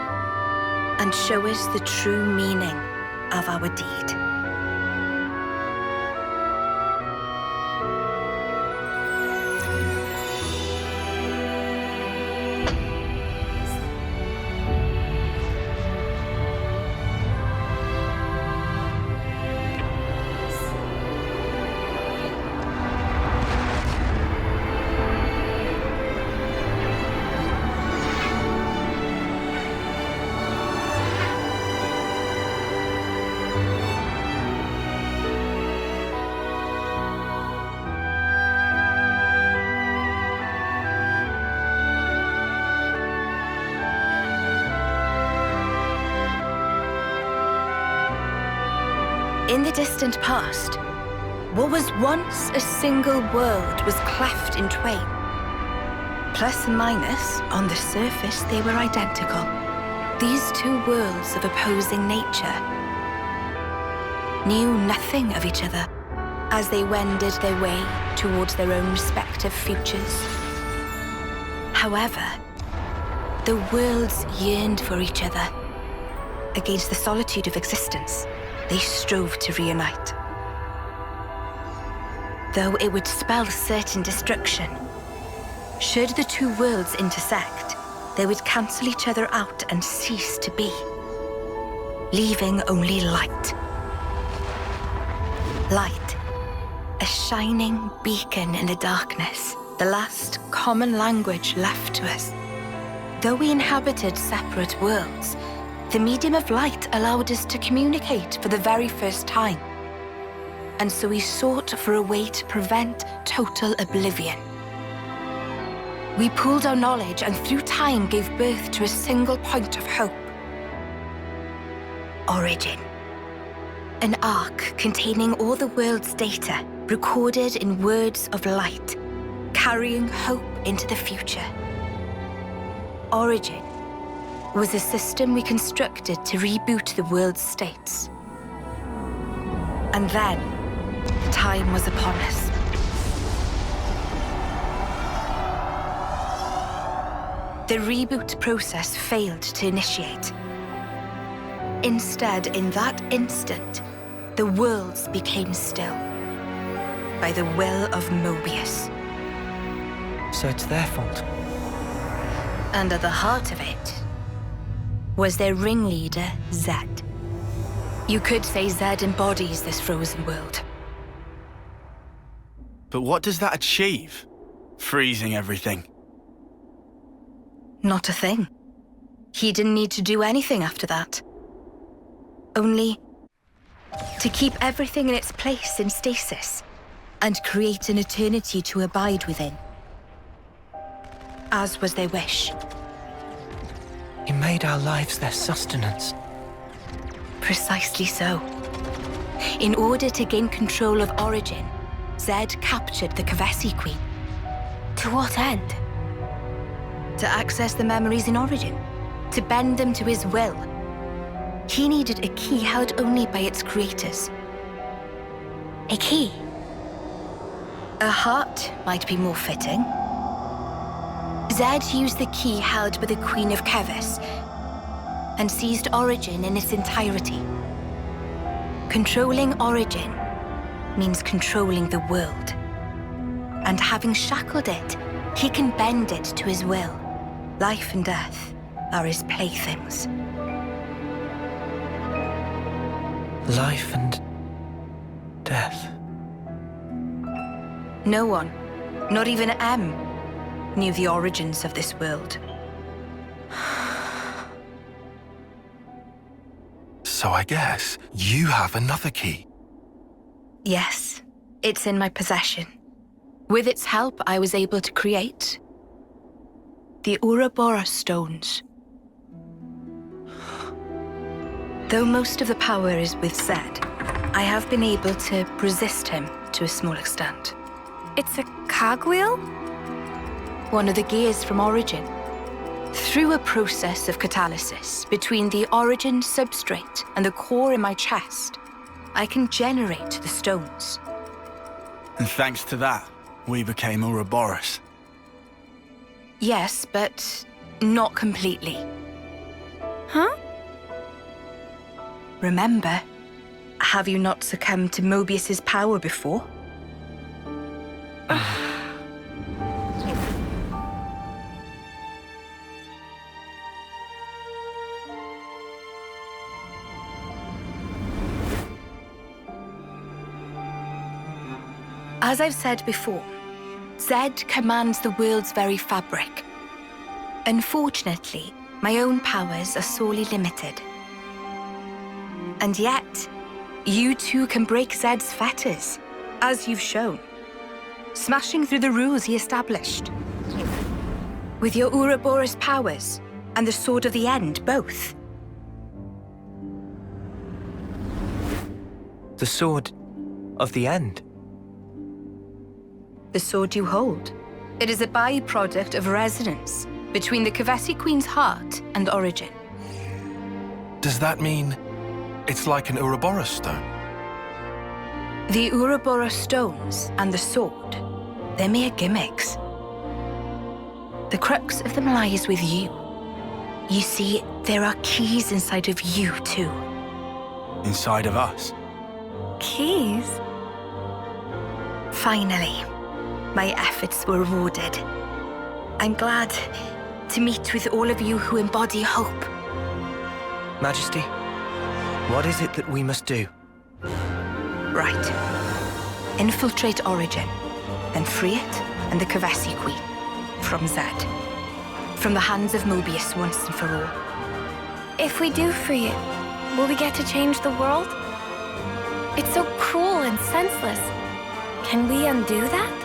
and show us the true meaning of our deed. In the distant past, what was once a single world was cleft in twain. Plus and minus, on the surface, they were identical. These two worlds of opposing nature knew nothing of each other as they wended their way towards their own respective futures. However, the worlds yearned for each other. Against the solitude of existence, they strove to reunite. Though it would spell certain destruction, should the two worlds intersect, they would cancel each other out and cease to be, leaving only light. Light, a shining beacon in the darkness, the last common language left to us. Though we inhabited separate worlds, the medium of light allowed us to communicate for the very first time. And so we sought for a way to prevent total oblivion. We pooled our knowledge and through time gave birth to a single point of hope. Origin. An arc containing all the world's data, recorded in words of light, carrying hope into the future. Origin was a system we constructed to reboot the world's states. And then, time was upon us. The reboot process failed to initiate. Instead, in that instant, the worlds became still by the will of Mobius. So it's their fault. And at the heart of it was their ringleader, Zed. You could say Zed embodies this frozen world. But what does that achieve? Freezing everything. Not a thing. He didn't need to do anything after that. Only to keep everything in its place in stasis and create an eternity to abide within. As was their wish. He made our lives their sustenance. Precisely so. In order to gain control of Origin, Zed captured the Kavesi Queen. To what end? To access the memories in Origin. To bend them to his will. He needed a key held only by its creators. A key? A heart might be more fitting. Zed used the key held by the Queen of Kevis and seized Origin in its entirety. Controlling Origin means controlling the world. And having shackled it, he can bend it to his will. Life and death are his playthings. Life and death. No one, not even M, knew the origins of this world. So I guess you have another key. Yes, it's in my possession. With its help, I was able to create the Ouroboros stones. Though most of the power is with Zed, I have been able to resist him to a small extent. It's a cogwheel? One of the gears from Origin. Through a process of catalysis between the Origin substrate and the core in my chest, I can generate the stones. And thanks to that, we became Ouroboros. Yes, but not completely. Huh? Remember, have you not succumbed to Mobius's power before? As I've said before, Zed commands the world's very fabric. Unfortunately, my own powers are sorely limited. And yet, you too can break Zed's fetters, as you've shown, smashing through the rules he established. With your Ouroboros powers and the Sword of the End, both. The Sword of the End? The sword you hold. It is a byproduct of resonance between the Kavesi Queen's heart and Origin. Does that mean it's like an Ouroboros stone? The Ouroboros stones and the sword, they're mere gimmicks. The crux of them lies with you. You see, there are keys inside of you too. Inside of us? Keys? Finally, my efforts were rewarded. I'm glad to meet with all of you who embody hope. Majesty, what is it that we must do? Right. Infiltrate Origin, then free it and the Kavesi Queen from Zed. From the hands of Mobius once and for all. If we do free it, will we get to change the world? It's so cruel and senseless. Can we undo that?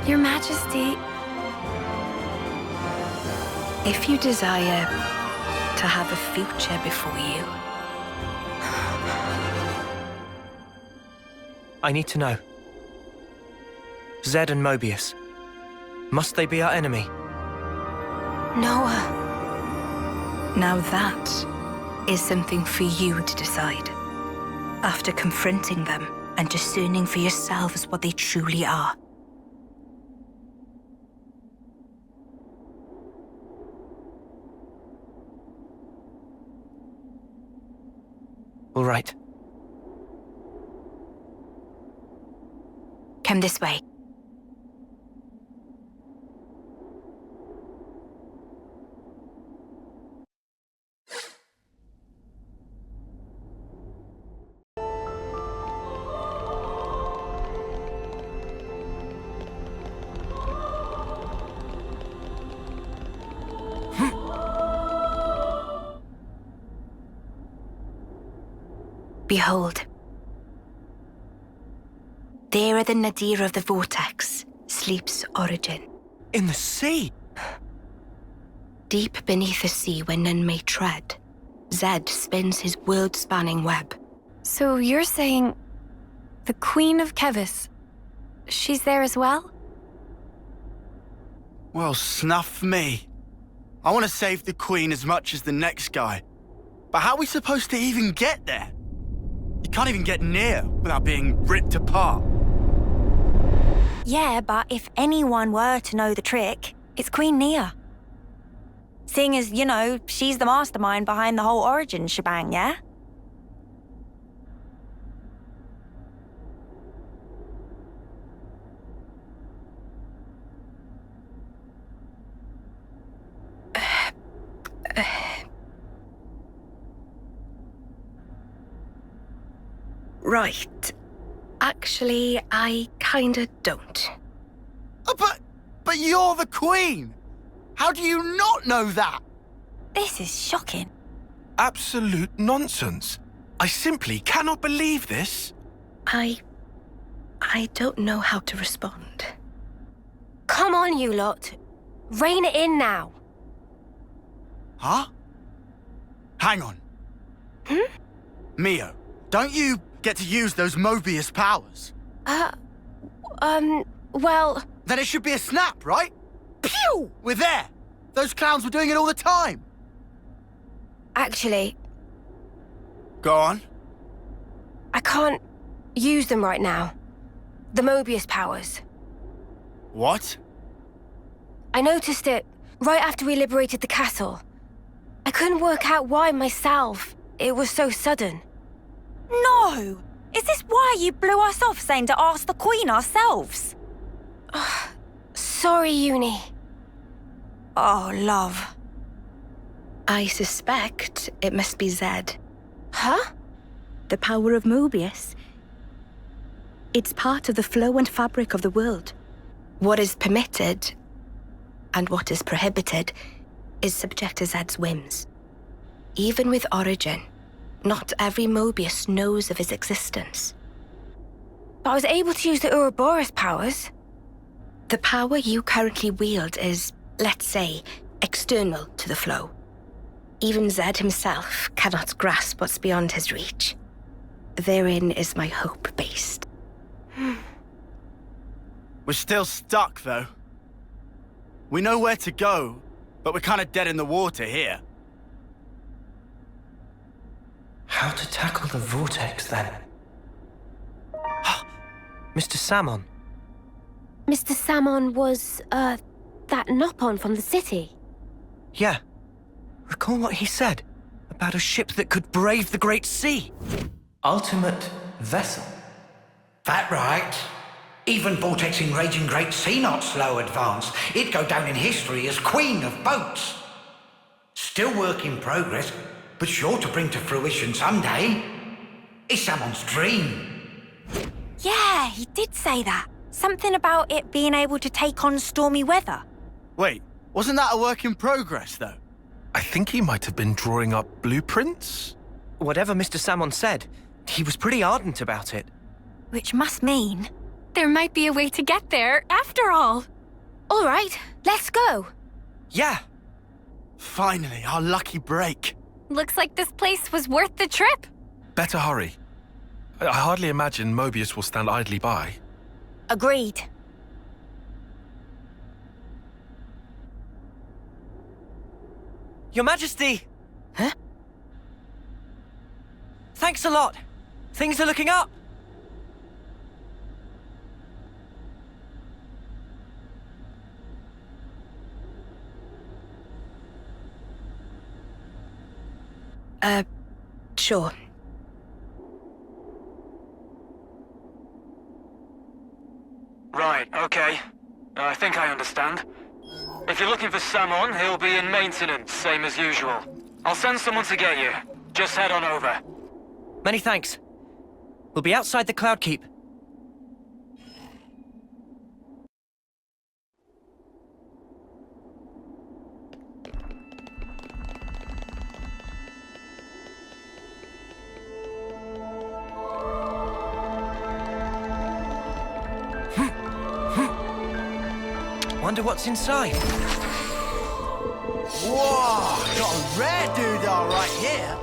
Your Majesty... If you desire to have a future before you... I need to know. Zed and Mobius. Must they be our enemy? Noah. Now that is something for you to decide. After confronting them and discerning for yourselves what they truly are. All right. Come this way. Behold. There are the nadir of the vortex, sleep's origin. In the sea? Deep beneath the sea where none may tread, Zed spins his world-spanning web. So you're saying the Queen of Kevis, she's there as well? Well, snuff me. I want to save the Queen as much as the next guy. But how are we supposed to even get there? You can't even get near without being ripped apart. Yeah, but if anyone were to know the trick, it's Queen Nia. Seeing as, you know, she's the mastermind behind the whole origin shebang, yeah? Right. Actually, I kinda don't. Oh, but you're the Queen! How do you not know that? This is shocking. Absolute nonsense. I simply cannot believe this. I don't know how to respond. Come on, you lot. Rein it in now. Huh? Hang on. Mio, don't you get to use those Mobius powers? Well... Then it should be a snap, right? Pew! We're there! Those clowns were doing it all the time! Actually... Go on. I can't use them right now. The Mobius powers. What? I noticed it right after we liberated the castle. I couldn't work out why myself. It was so sudden. No! Is this why you blew us off saying to ask the Queen ourselves? Sorry, Uni. Oh, love. I suspect it must be Zed. Huh? The power of Mobius. It's part of the flow and fabric of the world. What is permitted and what is prohibited is subject to Zed's whims. Even with Origin, not every Mobius knows of his existence. But I was able to use the Ouroboros powers. The power you currently wield is, let's say, external to the flow. Even Zed himself cannot grasp what's beyond his reach. Therein is my hope based. We're still stuck, though. We know where to go, but we're kind of dead in the water here. How to tackle the vortex, then? Mr. Salmon. Mr. Salmon was, that Nopon from the city. Yeah. Recall what he said about a ship that could brave the Great Sea. Ultimate vessel. That right. Even vortexing raging Great Sea not slow advance. It'd go down in history as Queen of Boats. Still work in progress, but sure to bring to fruition someday. It's someone's dream. Yeah, he did say that. Something about it being able to take on stormy weather. Wait, wasn't that a work in progress, though? I think he might have been drawing up blueprints. Whatever Mr. Salmon said, he was pretty ardent about it. Which must mean... there might be a way to get there, after all. All right, let's go. Yeah. Finally, our lucky break. Looks like this place was worth the trip. Better hurry. I hardly imagine Mobius will stand idly by. Agreed. Your Majesty! Huh? Thanks a lot. Things are looking up. Sure. Right, okay. I think I understand. If you're looking for Samon, he'll be in maintenance, same as usual. I'll send someone to get you. Just head on over. Many thanks. We'll be outside the Cloud Keep. Wonder what's inside. Whoa! Got a rare doodah right here.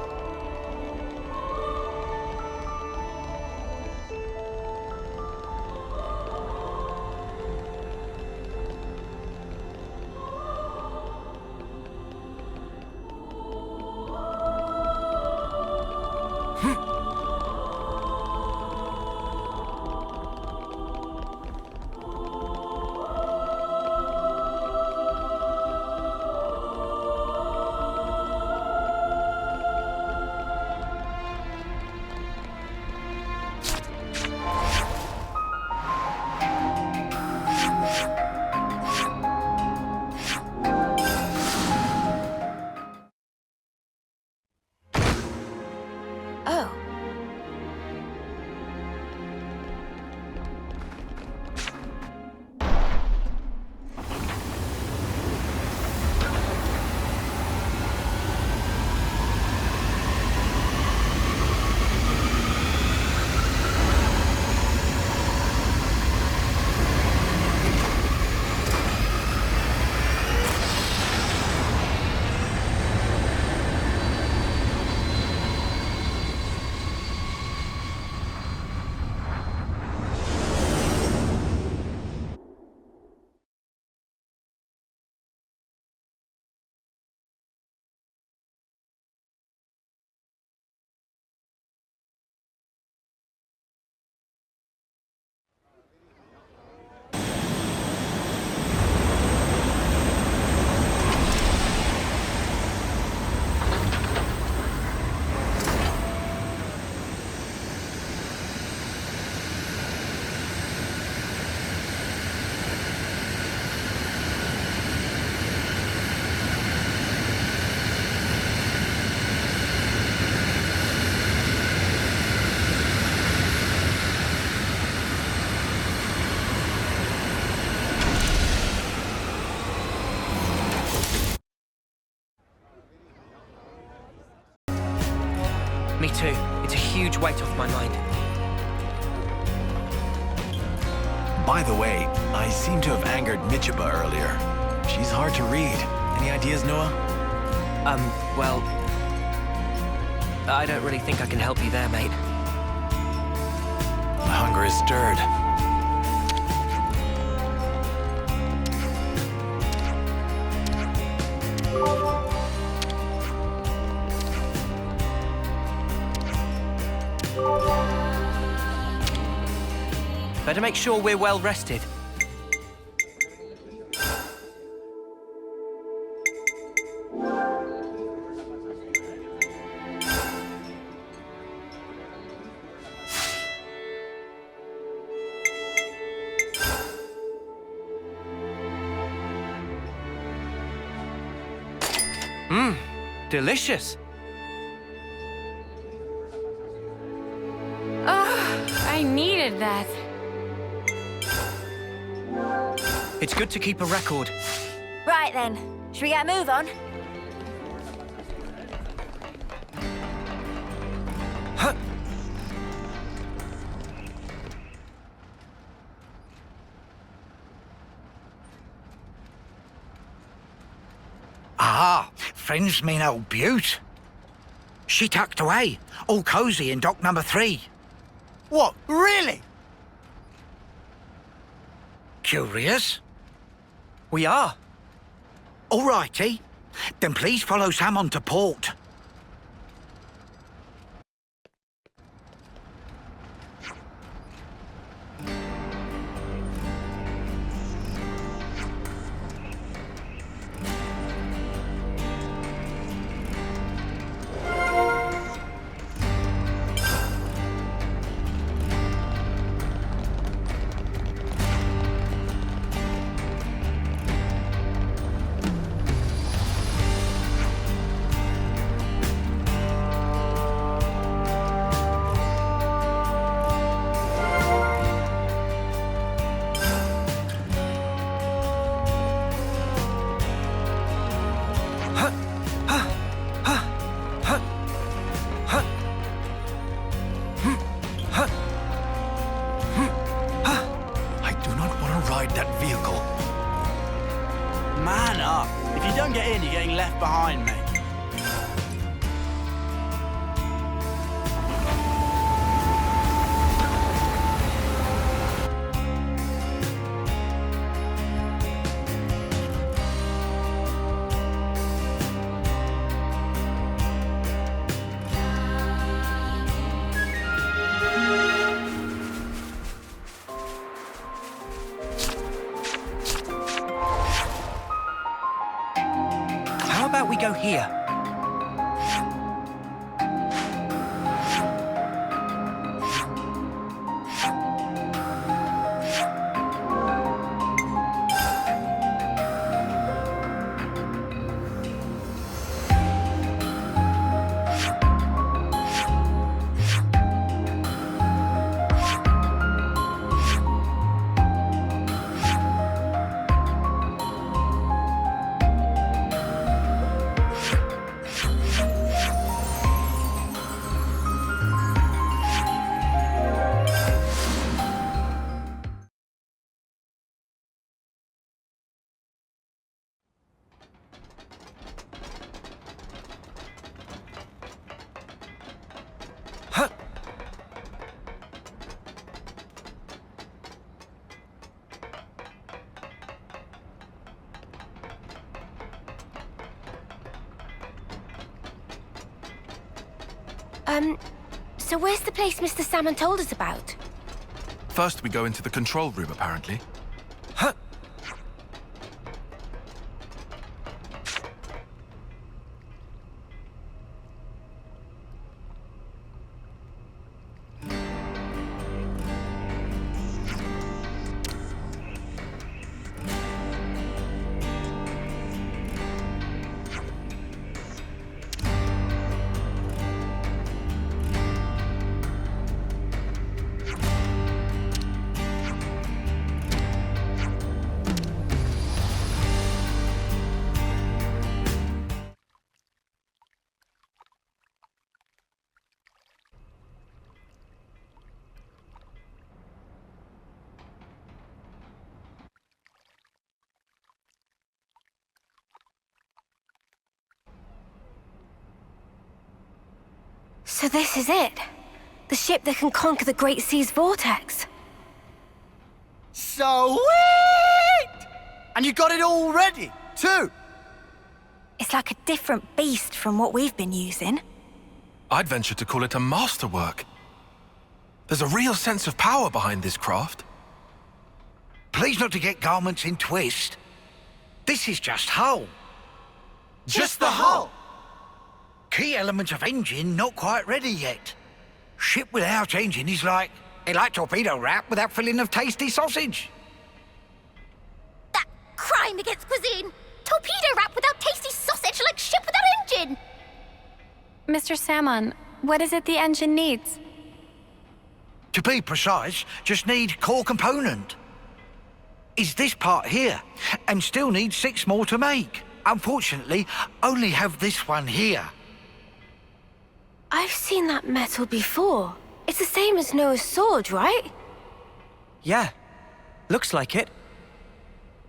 Me too. It's a huge weight off my mind. By the way, I seem to have angered Michiba earlier. She's hard to read. Any ideas, Noah? Well... I don't really think I can help you there, mate. My hunger is stirred. Better make sure we're well rested. Mmm, delicious. Oh, I needed that. It's good to keep a record. Right then, should we get a move on? Huh. Ah, friends mean old Butte. She tucked away, all cozy in dock number 3. What, really? Curious? We are. All righty. Then please follow Sam on to port. don't get in, you're getting left behind, mate. How about we go here? So where's the place Mr. Salmon told us about? First, we go into the control room, apparently. So this is it? The ship that can conquer the Great Sea's vortex? Sweet! And you got it all ready, too? It's like a different beast from what we've been using. I'd venture to call it a masterwork. There's a real sense of power behind this craft. Please not to get garments in twist. This is just hull. Just the hull? Key elements of engine not quite ready yet. Ship without engine is like torpedo wrap without filling of tasty sausage. That crime against cuisine! Torpedo wrap without tasty sausage like ship without engine! Mr. Salmon, what is it the engine needs? To be precise, just need core component. Is this part here, and still need 6 more to make. Unfortunately, only have this one here. I've seen that metal before. It's the same as Noah's sword, right? Yeah, looks like it.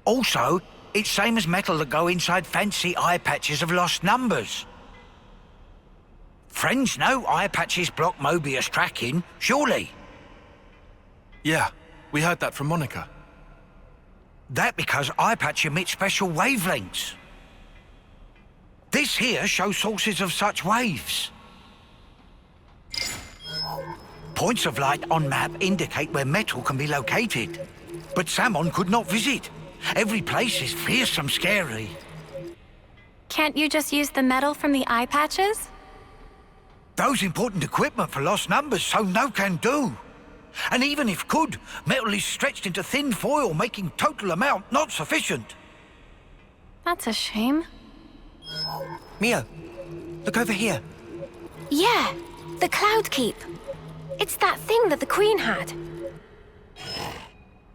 Also, it's same as metal that go inside fancy eye patches of lost numbers. Friends know eye patches block Mobius tracking, surely? Yeah, we heard that from Monica. That because eye patch emits special wavelengths. This here shows sources of such waves. Points of light on map indicate where metal can be located. But Salmon could not visit. Every place is fearsome scary. Can't you just use the metal from the eye patches? Those important equipment for lost numbers, so no can do. And even if could, metal is stretched into thin foil, making total amount not sufficient. That's a shame. Mio, look over here. Yeah, the Cloud Keep. It's that thing that the Queen had.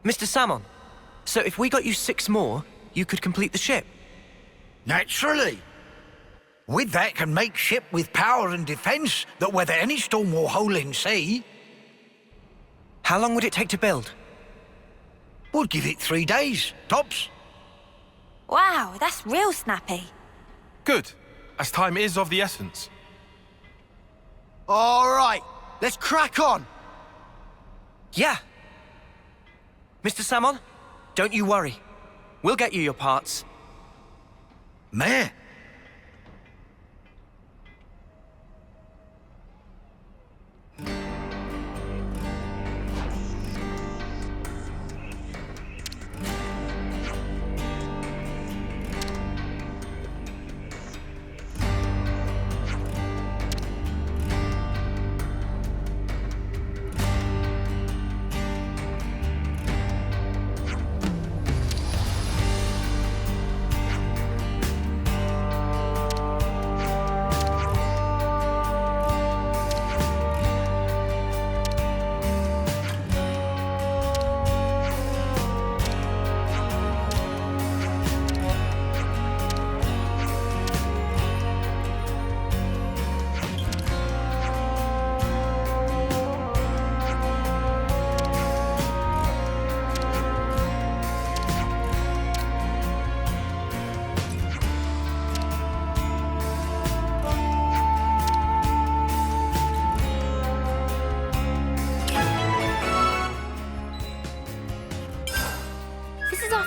Mr. Salmon, so if we got you 6 more, you could complete the ship? Naturally. With that can make ship with power and defense that weather any storm or hole in sea. How long would it take to build? Would give it 3 days, tops. Wow, that's real snappy. Good, as time is of the essence. All right, let's crack on. Yeah. Mr. Salmon, don't you worry. We'll get you your parts. Man.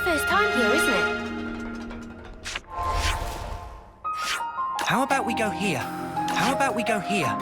First time here, isn't it? How about we go here? How about we go here?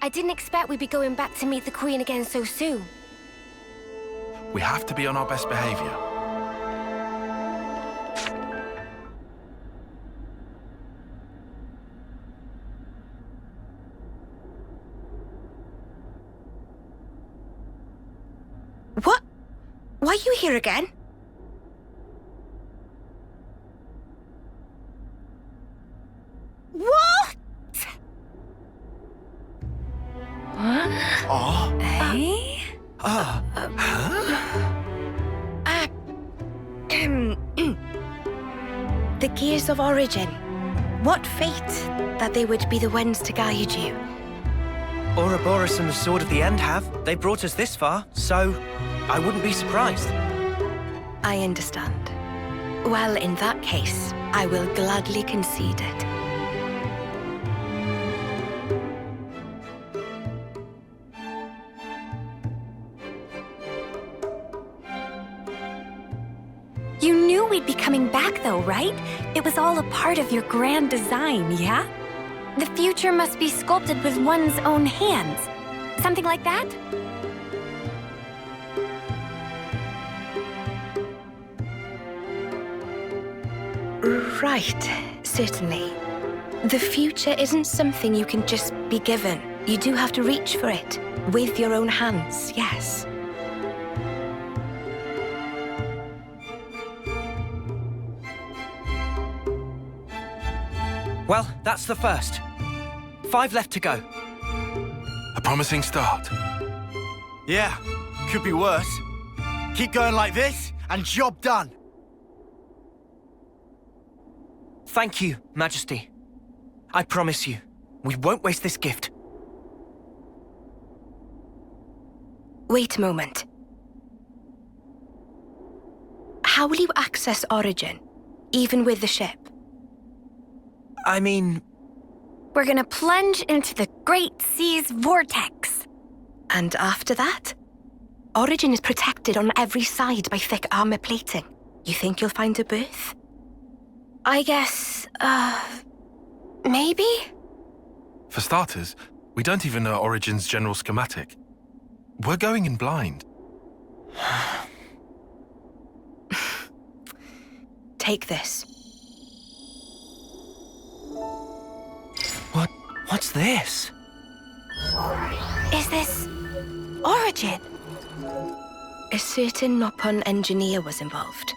I didn't expect we'd be going back to meet the Queen again so soon. We have to be on our best behavior. What? Why are you here again? What? Oh. Eh? The Gears of Origin. What fate that they would be the ones to guide you. Ouroboros and the Sword of the End have. They brought us this far, so I wouldn't be surprised. I understand. Well, in that case, I will gladly concede it. You knew we'd be coming back though, right? It was all a part of your grand design, yeah? The future must be sculpted with one's own hands. Something like that? Right, certainly. The future isn't something you can just be given. You do have to reach for it, with your own hands, yes. Well, that's the first. 5 left to go. A promising start. Yeah, could be worse. Keep going like this, and job done. Thank you, Majesty. I promise you, we won't waste this gift. Wait a moment. How will you access Origin, even with the ship? I mean... We're gonna plunge into the Great Sea's vortex. And after that? Origin is protected on every side by thick armor plating. You think you'll find a berth? I guess, maybe? For starters, we don't even know Origin's general schematic. We're going in blind. Take this. What's this? Is this Origin? A certain Nopon engineer was involved,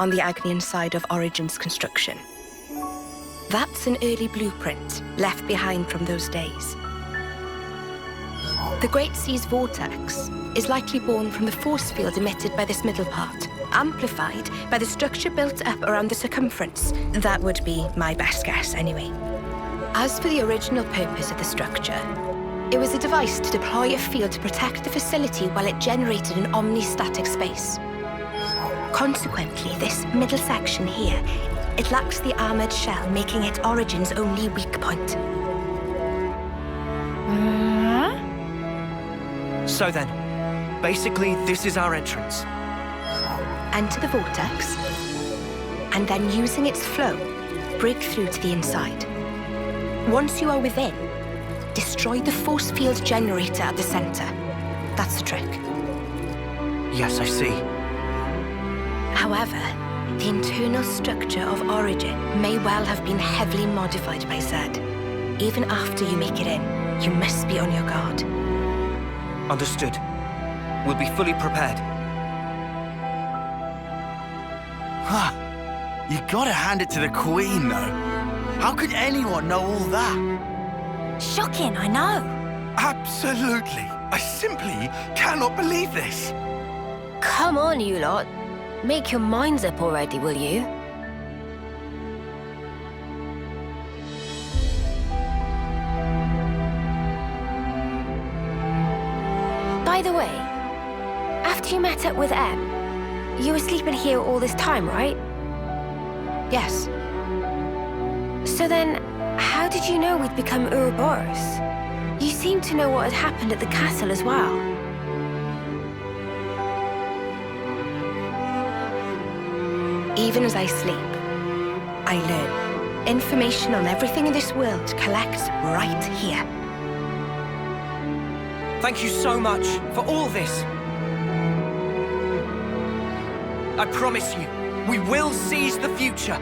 on the Agnian side of Origin's construction. That's an early blueprint left behind from those days. The Great Sea's vortex is likely born from the force field emitted by this middle part, amplified by the structure built up around the circumference. That would be my best guess, anyway. As for the original purpose of the structure, it was a device to deploy a field to protect the facility while it generated an omnistatic space. Consequently, this middle section here, it lacks the armored shell, making it Origin's only weak point. So then, basically, this is our entrance. Enter the vortex, and then using its flow, break through to the inside. Once you are within, destroy the force field generator at the center. That's the trick. Yes, I see. However, the internal structure of Origin may well have been heavily modified by Zed. Even after you make it in, you must be on your guard. Understood. We'll be fully prepared. You gotta hand it to the Queen, though. How could anyone know all that? Shocking, I know. Absolutely. I simply cannot believe this. Come on, you lot. Make your minds up already, will you? By the way, after you met up with Em, you were sleeping here all this time, right? Yes. So then, how did you know we'd become Ouroboros? You seem to know what had happened at the castle as well. Even as I sleep, I learn. Information on everything in this world collects right here. Thank you so much for all this. I promise you, we will seize the future.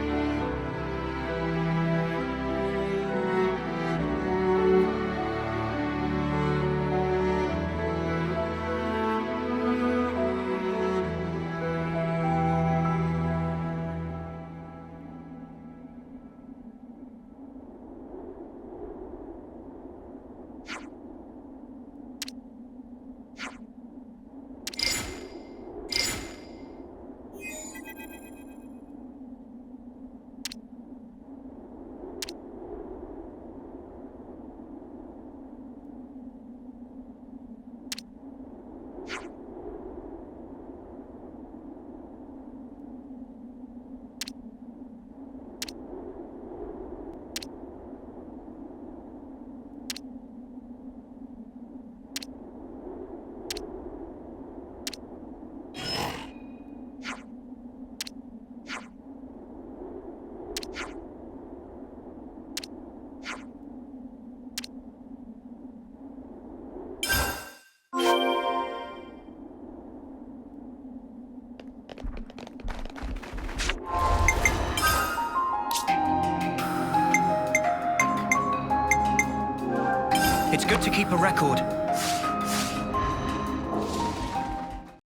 It's good to keep a record.